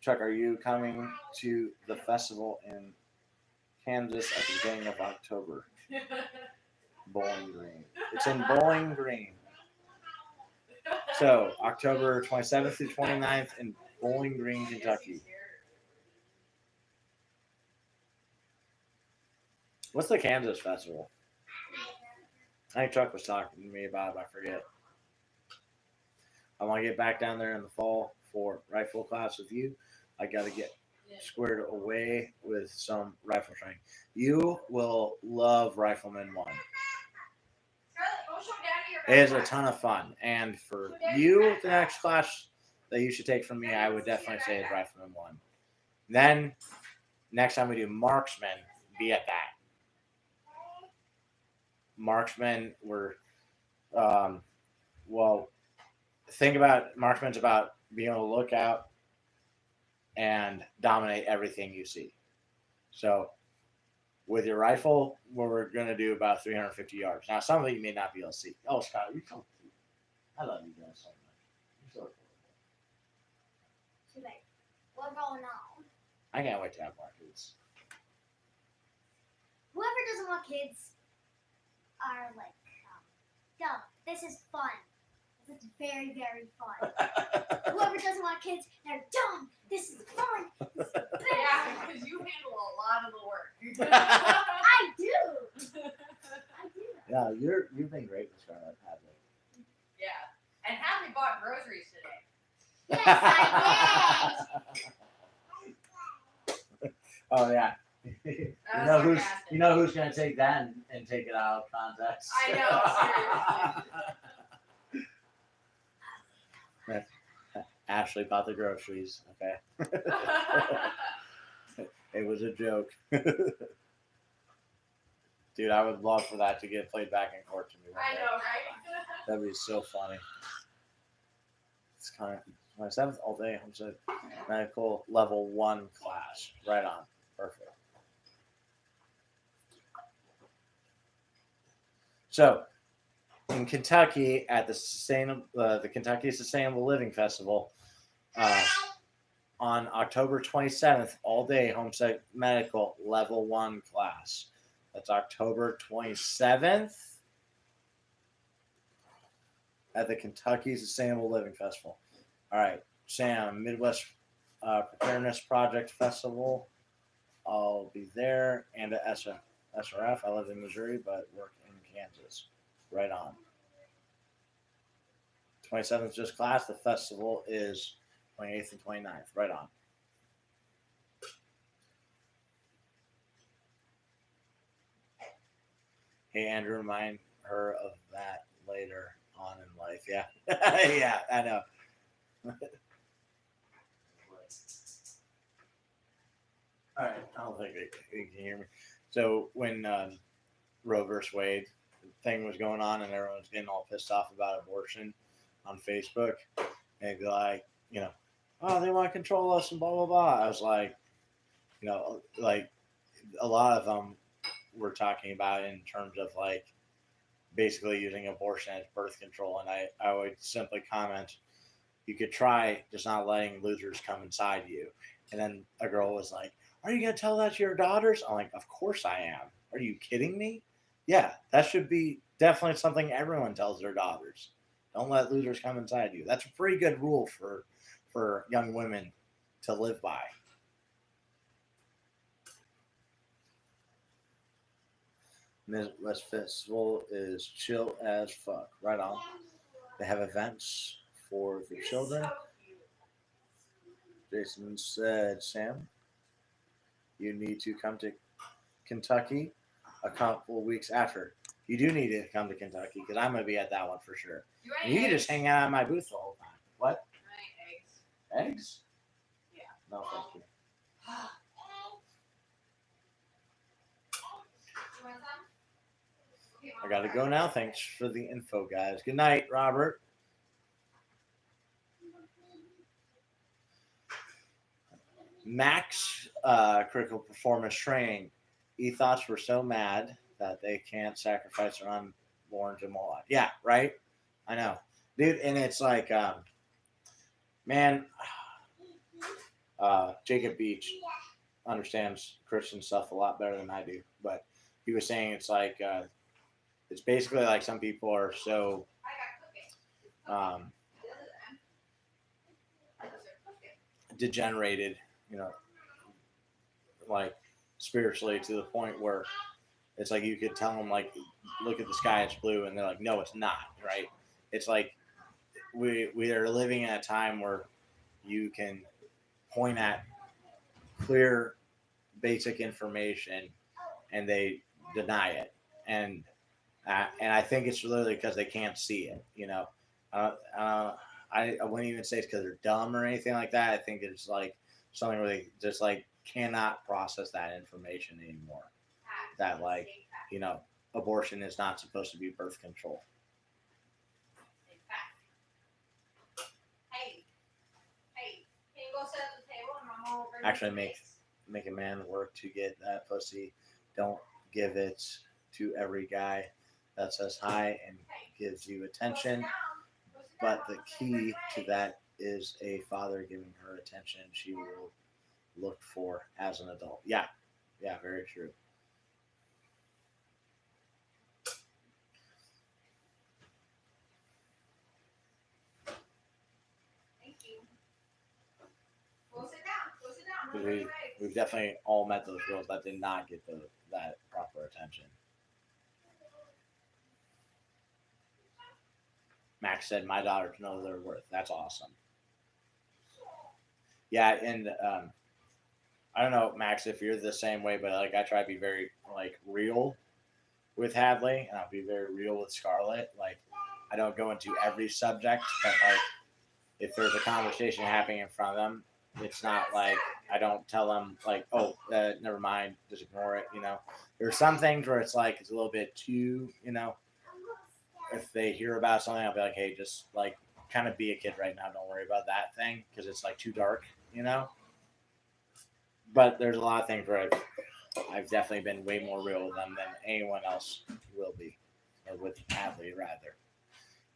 Chuck, are you coming to the festival in Kansas at the beginning of October? Bowling Green. It's in Bowling Green. So, October 27th through 29th in Bowling Green, Kentucky. What's the Kansas festival? I think Chuck was talking to me about it, I forget. I want to get back down there in the fall for rifle class with you. I got to get squared away with some rifle training. You will love Rifleman 1. It is a ton of fun. And for you, the next class that you should take from me, I would definitely say is Rifleman 1. Then, next time we do Marksman, be at that. Marksman were, well, think about Marksman's about being able to look out and dominate everything you see. So, with your rifle, we're going to do about 350 yards. Now, some of you may not be able to see. Oh, Scott, you're so cute. I love you guys so much. You're so cool. Too late. What's going on? I can't wait to have more kids. Whoever doesn't want kids are like, dumb. This is fun. This is very, very fun. Whoever doesn't want kids, they're dumb. This is fun. This is best. Yeah, because you handle a lot of the work. I do. I do. Yeah, you've been great with Scarlett, haven't you? Yeah. And Hadley bought groceries today. Yes, I did. Oh yeah. That was sarcastic. You know who's gonna take that and take it out of context. I know, seriously. Ashley bought the groceries. Okay. It was a joke. Dude, I would love for that to get played back in court to me one I day. know, right? That'd be so funny. It's kind of my 7th all day. I'm so medical level 1 class. Right on. Perfect. So, in Kentucky at the Kentucky Sustainable Living Festival, on October 27th, all day homestead medical level 1 class. That's October 27th at the Kentucky Sustainable Living Festival. All right, Sam, Midwest Preparedness Project Festival. I'll be there, and at SRF. I live in Missouri, but work in Kansas. Right on. 27th just class. The festival is 28th and 29th. Right on. Hey, Andrew, remind her of that later on in life. Yeah. Yeah, I know. All right. I don't think they can hear me. So when Roe versus Wade thing was going on and everyone was getting all pissed off about abortion on Facebook, and they'd be like, oh, they want to control us and blah, blah, blah. I was like, like a lot of them were talking about in terms of like basically using abortion as birth control. And I would simply comment, you could try just not letting losers come inside you. And then a girl was like, are you going to tell that to your daughters? I'm like, of course I am. Are you kidding me? Yeah, that should be definitely something everyone tells their daughters. Don't let losers come inside you. That's a pretty good rule for young women to live by. Midwest Festival is chill as fuck. Right on. They have events for the children. Jason said, Sam, you need to come to Kentucky a couple weeks after. You do need to come to Kentucky because I'm going to be at that one for sure. And you can just hang out at my booth the whole time. What? Eggs. Eggs? Yeah. No, thank you. I got to go now. Thanks for the info, guys. Good night, Robert. Max critical performance training. E-thoughts were so mad that they can't sacrifice their unborn to Moloch. Yeah, right? I know. Dude, and it's like, man, Jacob Beach understands Christian stuff a lot better than I do. But he was saying it's like, it's basically like some people are so degenerated, you know, like spiritually to the point where it's like you could tell them like, look at the sky, it's blue, and they're like, no, it's not, right? It's like we are living in a time where you can point at clear basic information and they deny it, and I think it's literally because they can't see it, you know. I wouldn't even say it's because they're dumb or anything like that. I think it's like something where they just like cannot process that information anymore. That like, you know, abortion is not supposed to be birth control. Hey, can you go sit at the table and Mama will bring Actually, you make a man work to get that pussy. Don't give it to every guy that says hi and gives you attention. But the key to that is a father giving her attention she will look for as an adult. Yeah, very true. Thank you. Go sit down. We've definitely all met those girls that did not get that proper attention. Max said, my daughters know their worth. That's awesome. Yeah, and I don't know, Max, if you're the same way, but like I try to be very like real with Hadley, and I'll be very real with Scarlett. Like I don't go into every subject, but like if there's a conversation happening in front of them, it's not like I don't tell them like, oh, never mind, just ignore it. You know, there's some things where it's like it's a little bit too, you know. If they hear about something, I'll be like, hey, just like kind of be a kid right now. Don't worry about that thing because it's like too dark, you know. But there's a lot of things where I've definitely been way more real with them than anyone else will be, or with Hadley rather.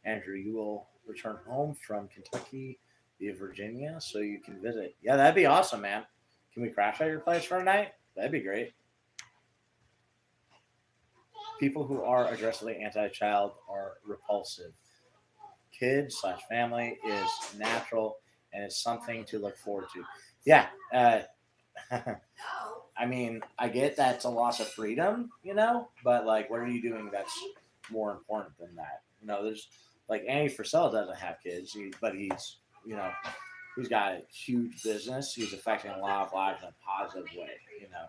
Andrew, you will return home from Kentucky via Virginia so you can visit. Yeah, that'd be awesome, man. Can we crash at your place for a night? That'd be great. People who are aggressively anti-child are repulsive. Kids/family is natural and it's something to look forward to. Yeah. I mean, I get that's a loss of freedom, you know, but like, what are you doing that's more important than that? You know, there's like Andy Frisell doesn't have kids, but he's, you know, he's got a huge business. He's affecting a lot of lives in a positive way, you know.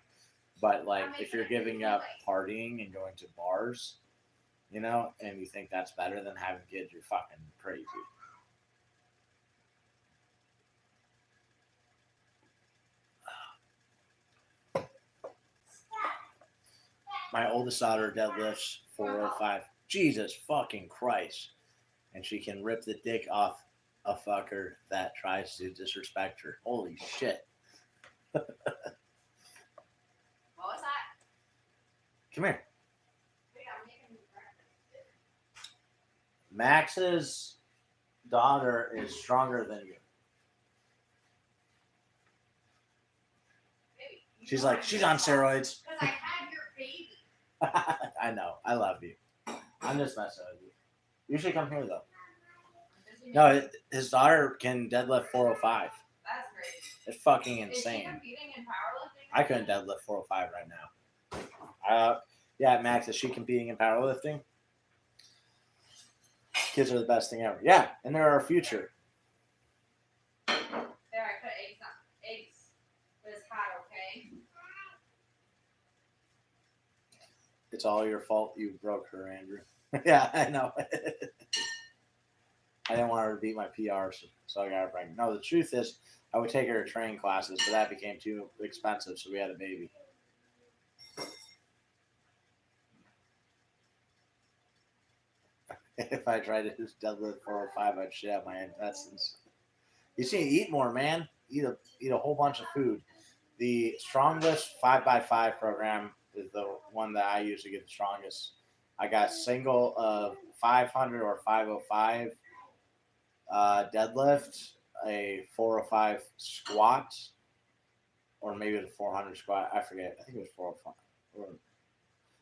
But like, if you're giving up partying and going to bars, you know, and you think that's better than having kids, you're fucking crazy. My oldest daughter deadlifts 405. Jesus fucking Christ. And she can rip the dick off a fucker that tries to disrespect her. Holy shit. What was that? Come here. Max's daughter is stronger than you. She's like, she's on steroids. Because I had your baby. I know. I love you. I'm just messing with you. You should come here, though. No, his daughter can deadlift 405. That's great. It's fucking Is she insane. competing in powerlifting? I couldn't deadlift 405 right now. Yeah, Max, is she competing in powerlifting? Kids are the best thing ever. Yeah, and they're our future. There, I put eggs. But it's hot, okay? It's all your fault. You broke her, Andrew. Yeah, I know. I didn't want her to beat my PRs, so I got her pregnant. No, the truth is, I would take her to training classes, but that became too expensive, so we had a baby. If I tried to just deadlift 405, I'd shit out my intestines. You see, eat more, man. Eat a whole bunch of food. The strongest 5x5 program is the one that I use to get the strongest. I got single of 500 or 505 deadlift, a 405 squat, or maybe the 400 squat. I forget. I think it was 405. Or,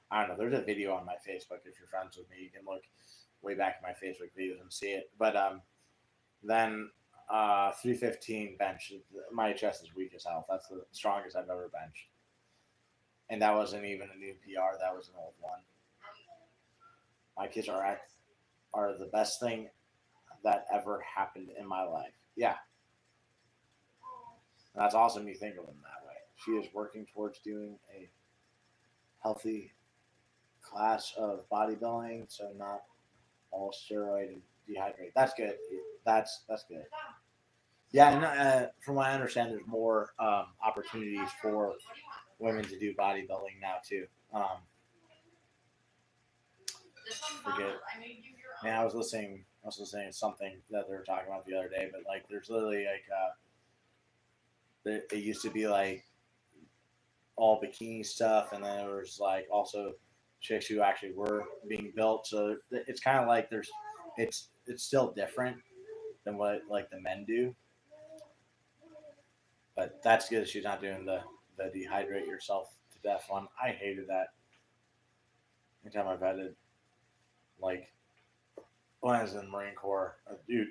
I don't know. There's a video on my Facebook. If you're friends with me, you can look way back in my Facebook videos and see it. But then 315 bench. My chest is weak as hell. That's the strongest I've ever benched. And that wasn't even a new PR. That was an old one. My kids are the best thing that ever happened in my life. Yeah. And that's awesome you think of them that way. She is working towards doing a healthy class of bodybuilding, so not all steroid and dehydrate. That's good. That's good. Yeah, and from what I understand, there's more opportunities for women to do bodybuilding now too. Forget. Man, I was listening to something that they were talking about the other day, but like, there's literally like, it used to be like all bikini stuff, and then there was like also chicks who actually were being built. So it's kind of like it's still different than what like the men do. But that's good. She's not doing the dehydrate yourself to death one. I hated that. Anytime I've had it, like when I was in the Marine Corps, dude.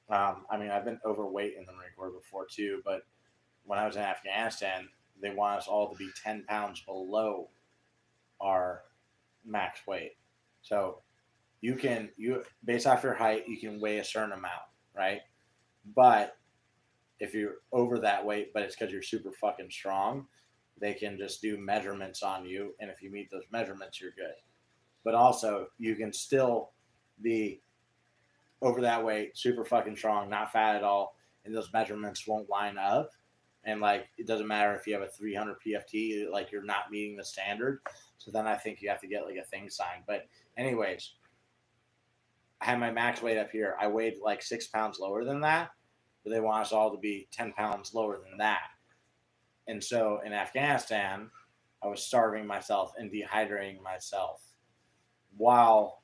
I mean, I've been overweight in the Marine Corps before too, but when I was in Afghanistan, they want us all to be 10 pounds below our max weight. So you based off your height, you can weigh a certain amount, right? But if you're over that weight, but it's because you're super fucking strong, they can just do measurements on you, and if you meet those measurements, you're good. But also, you can still be over that weight, super fucking strong, not fat at all, and those measurements won't line up. And like, it doesn't matter if you have a 300 PFT, like you're not meeting the standard. So then I think you have to get like a thing signed. But anyways, I had my max weight up here. I weighed like 6 pounds lower than that, but they want us all to be 10 pounds lower than that. And so in Afghanistan, I was starving myself and dehydrating myself while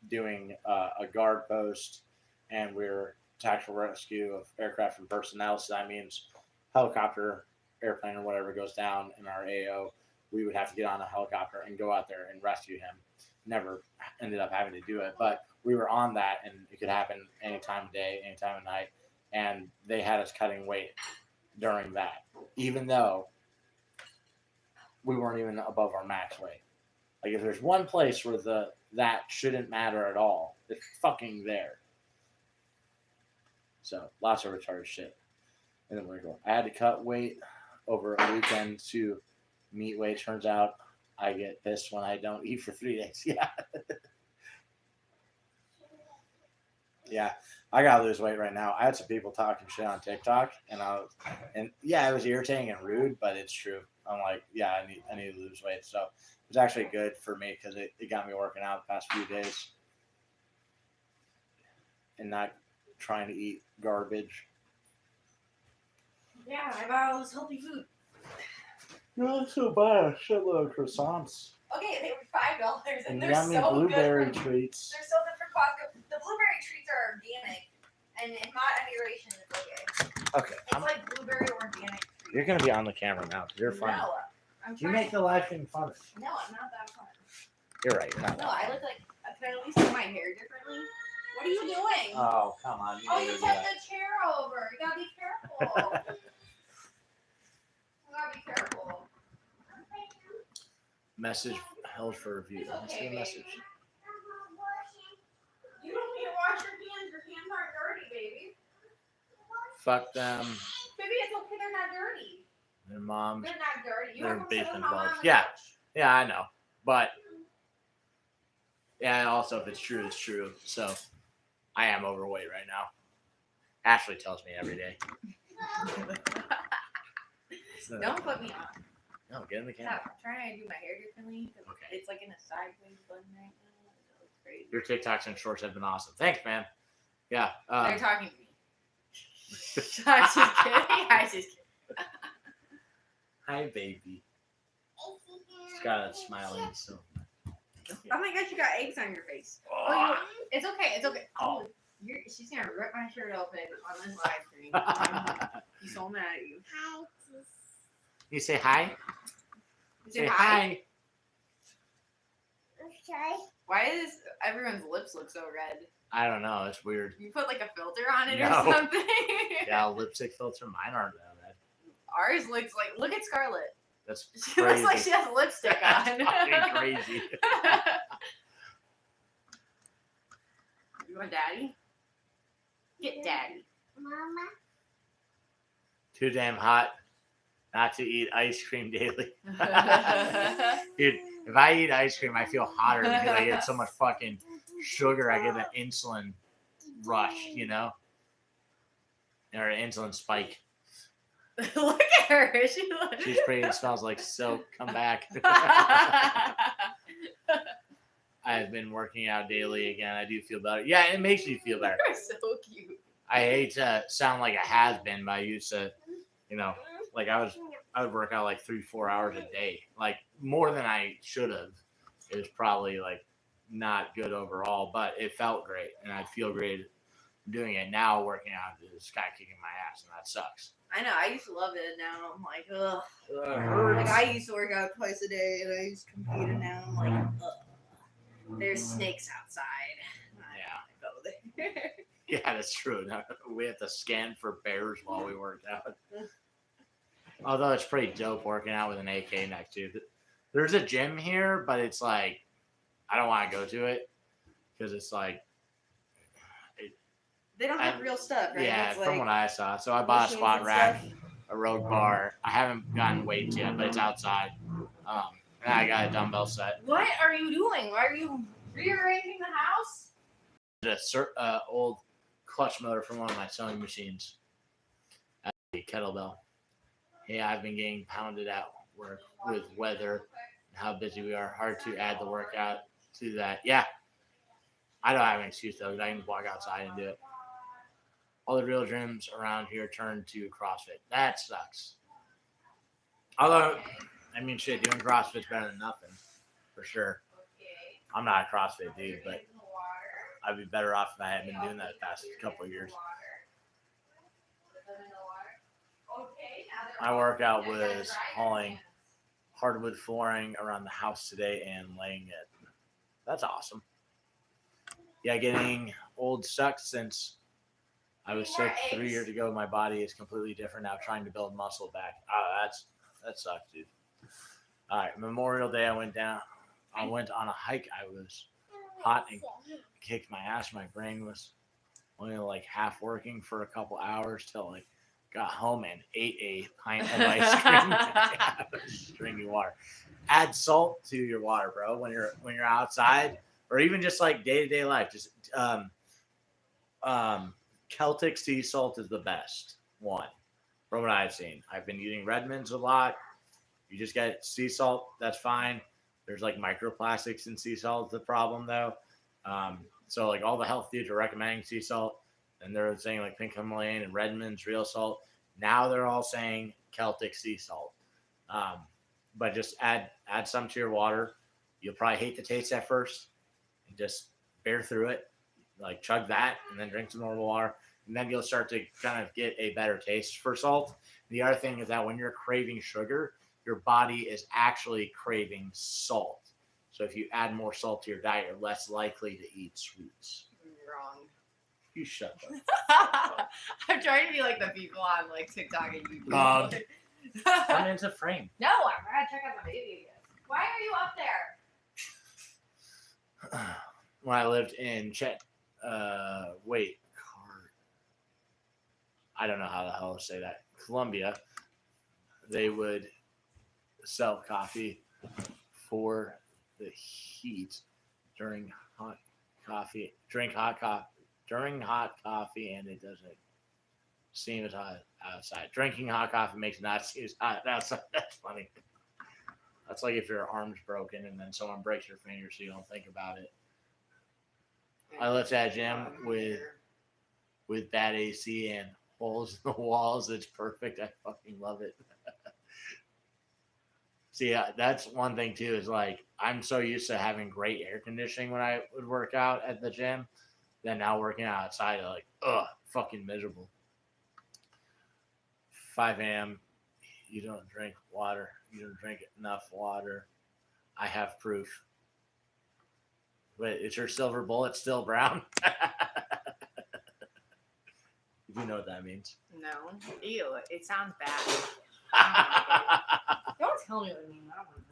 doing a guard post, and we're tactical rescue of aircraft and personnel. So that means helicopter, airplane, or whatever goes down in our AO, we would have to get on a helicopter and go out there and rescue him. Never ended up having to do it, but we were on that, and it could happen any time of day, any time of night. And they had us cutting weight during that, even though we weren't even above our max weight. Like, if there's one place where that shouldn't matter at all, it's fucking there. So lots of retarded shit. And then we're going. I had to cut weight over a weekend to meet weight. Turns out I get pissed when I don't eat for 3 days. Yeah. Yeah. I gotta lose weight right now. I had some people talking shit on TikTok, and yeah, it was irritating and rude, but it's true. I'm like, yeah, I need to lose weight. So it was actually good for me because it got me working out the past few days and not trying to eat garbage. Yeah, I bought all this healthy food. No, that's so bad. A shitload of croissants. Okay, they were $5, and they're yummy so blueberry good. treats. They're so good for Costco. The blueberry treats are organic, and in moderation, it's okay. Okay. It's like blueberry organic treats. You're gonna be on the camera now. You're funny. No, I'm You trying. make the live stream fun. No, I'm not that fun. You're right. You're not No, that I fun. look like. Can I at least do my hair differently? What are you doing? Oh, come on. Oh, you tipped the chair over. You gotta be careful. You gotta be careful. Message held for review. It's What's okay, the message? You don't need to wash your hands. Your hands aren't dirty, baby. Fuck them. Baby, it's okay. They're not dirty. Their moms. They're not dirty. You They're have them sit basement on bulbs. the Yeah. couch. Yeah, I know. But yeah, also if it's true, it's true. So I am overweight right now. Ashley tells me every day. So, Don't put me on. no, get in the camera. Stop. I'm trying to do my hair differently because Okay. it's like in a sideways bun right now. It looks crazy. Your TikToks and shorts have been awesome. Thanks, man. Yeah. They're talking to me. I was just kidding. I was just kidding. Hi, baby. Scarlett's smiling. So. Oh my gosh, you got eggs on your face. Oh. It's okay. It's okay. Oh, she's gonna rip my shirt open on this live stream. He's so mad at you. Hi. You say hi? You say hi. Okay. Why does everyone's lips look so red? I don't know. It's weird. You put like a filter on it No. or something? Yeah, lipstick filter. Mine aren't that bad. Ours looks like, look at Scarlett. That's She crazy. looks like she has lipstick on. That's fucking crazy. You want daddy? Get daddy. Mama. Too damn hot not to eat ice cream daily. Dude, if I eat ice cream, I feel hotter because I get so much fucking sugar. I get an insulin rush, you know? Or an insulin spike. Look at her. She's pretty and smells like soap. Come back. I've been working out daily again. I do feel better. Yeah, it makes me feel better. You're so cute. I hate to sound like a has-been, but I used to, you know, like I would work out like 3-4 hours a day, like more than I should have. It was probably like not good overall, but it felt great and I feel great doing it. Now working out is kind of kicking my ass and that sucks. I know. I used to love it. Now I'm like, ugh. It Like hurts. I used to work out twice a day, and I used to compete, and now I'm like, ugh. There's snakes outside. I don't wanna go there. Yeah, that's true. Now, we have to scan for bears while we work out. Although it's pretty dope working out with an AK next to you. There's a gym here, but it's like, I don't want to go to it because it's like, They don't have real stuff, right? yeah, It's from like what I saw. So I bought a machines squat and rack, stuff. a road bar. I haven't gotten weights yet, but it's outside. And I got a dumbbell set. What are you doing? Why are you rearranging the house? A old clutch motor from one of my sewing machines. A kettlebell. Yeah, I've been getting pounded at work with weather and how busy we are. Hard to add the workout to that. Yeah. I don't have an excuse though, because I can walk outside and do it. All the real gyms around here turned to CrossFit. That sucks. Although, I mean, shit, doing CrossFit's better than nothing, for sure. I'm not a CrossFit dude, but I'd be better off if I hadn't been doing that the past couple of years. My workout was hauling hardwood flooring around the house today and laying it. That's awesome. Yeah, getting old sucks since I was sick 3 years ago. My body is completely different now, trying to build muscle back. Oh, that sucks, dude. All right, Memorial Day, I went on a hike. I was hot and kicked my ass. My brain was only like half working for a couple hours till like got home and ate a pint of ice cream. Yeah, just drinking water. Add salt to your water, bro. When you're outside, or even just like day-to-day life, just Celtic sea salt is the best one from what I've seen. I've been using Redmond's a lot. You just get sea salt, that's fine. There's like microplastics in sea salt, the problem though. So like all the health dudes are recommending sea salt, and they're saying like pink Himalayan and Redmond's real salt. Now they're all saying Celtic sea salt. But just add some to your water. You'll probably hate the taste at first. And just bear through it. Like chug that and then drink some normal water. And then you'll start to kind of get a better taste for salt. The other thing is that when you're craving sugar, your body is actually craving salt. So if you add more salt to your diet, you're less likely to eat sweets. Wrong. You shut up. I'm trying to be like the people on like TikTok and YouTube. Come into frame. No, I'm gonna check out the baby again. Why are you up there? When I lived in I don't know how the hell to say that. Colombia, they would sell coffee for the heat during hot coffee. Drink hot coffee during hot coffee, and it doesn't seem as hot outside. Drinking hot coffee makes it not seem as hot outside. That's funny. That's like if your arm's broken and then someone breaks your finger, so you don't think about it. I left that gym with bad AC and holes in the walls. It's perfect. I fucking love it. See, that's one thing too. Is like I'm so used to having great air conditioning when I would work out at the gym, that now working outside, like, fucking miserable. 5 a.m. You don't drink water. You don't drink enough water. I have proof. Wait, is your silver bullet still brown? You know what that means. No. Ew, it sounds bad. Don't tell me what it means. I don't want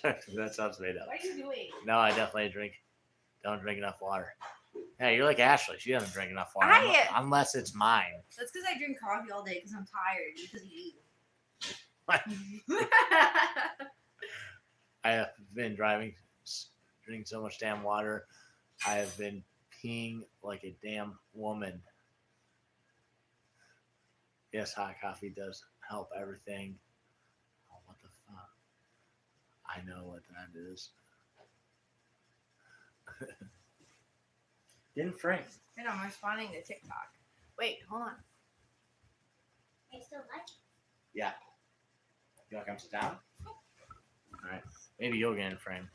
to know. That sounds made up. What are you doing? No, I definitely don't drink enough water. Hey, you're like Ashley. She doesn't drink enough water unless it's mine. That's because I drink coffee all day because I'm tired because of you. I have been drinking so much damn water. I have been peeing like a damn woman. Yes, hot coffee does help everything. Oh, what the fuck? I know what that is. Didn't Frank? And I'm responding to TikTok. Wait, hold on. I still like it. Yeah. You want to come sit down? All right. Maybe you'll get in frame.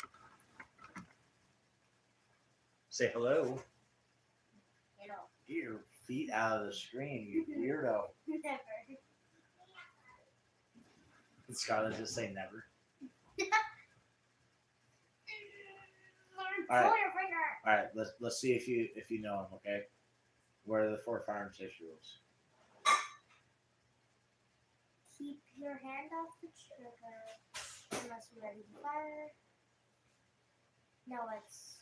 Say hello. You know, Get your feet out of the screen, you weirdo. never. Scarlett, just say never. Pull All right. your finger. All right. Let's see if you know them. Okay. What are the 4 Firearms safety rules? Keep your hand off the trigger unless you're ready to fire. Know what's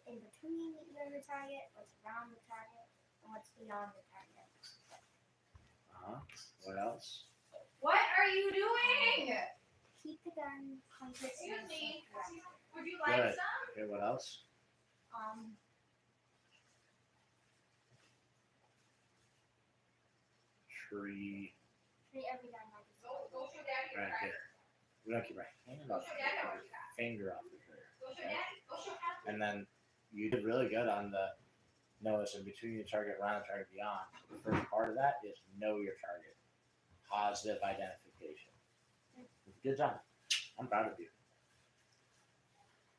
in between you and the target, what's around the target, and what's beyond the target. What else? What are you doing? Keep the gun pointed in the same direction. Would you Good. some? Okay. What else? Tree. Treat every gun like it's Go show daddy your Right. Good. cracker. We don't keep our hand off the trigger, finger off the trigger. Go show Okay? daddy. Go show happy. And then you did really good on the notice in between the target, around the target, beyond. The first part of that is know your target. Positive identification. Good job. I'm proud of you.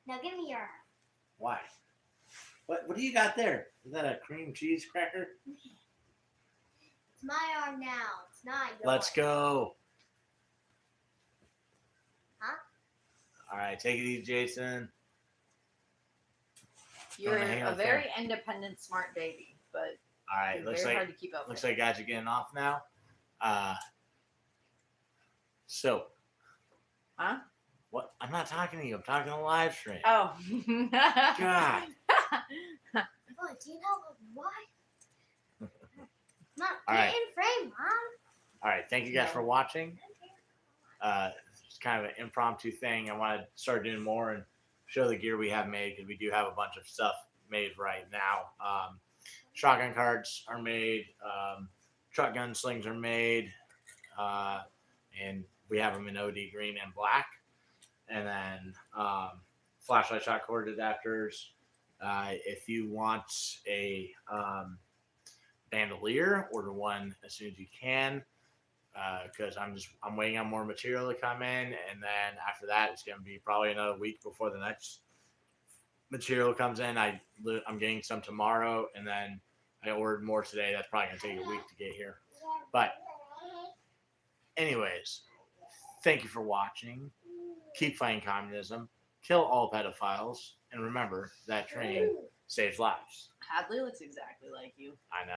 Now give me your arm. Why? What do you got there? Is that a cream cheese cracker? It's my arm now. It's not yours. Let's go. Huh? All right, take it easy, Jason. You're hang on a the very independent, smart baby, but All right, you're looks very like hard to keep up looks with. like guys are getting off now. So. Huh? What? I'm not talking to you. I'm talking to the live stream. Oh. God. Oh, do you know why? Mom, All get right. in frame, Mom. All right. Thank you guys for watching. It's kind of an impromptu thing. I want to start doing more and show the gear we have made, because we do have a bunch of stuff made right now. Shotgun cards are made. Truck gun slings are made. And we have them in OD green and black. And then flashlight shot cord adapters. If you want a bandolier, order one as soon as you can, because I'm waiting on more material to come in, and then after that it's going to be probably another week before the next material comes in. I'm getting some tomorrow, and then I ordered more today. That's probably going to take a week to get here. But anyways, thank you for watching. Keep fighting communism. Kill all pedophiles. And remember that training saves lives. Hadley looks exactly like you. I know.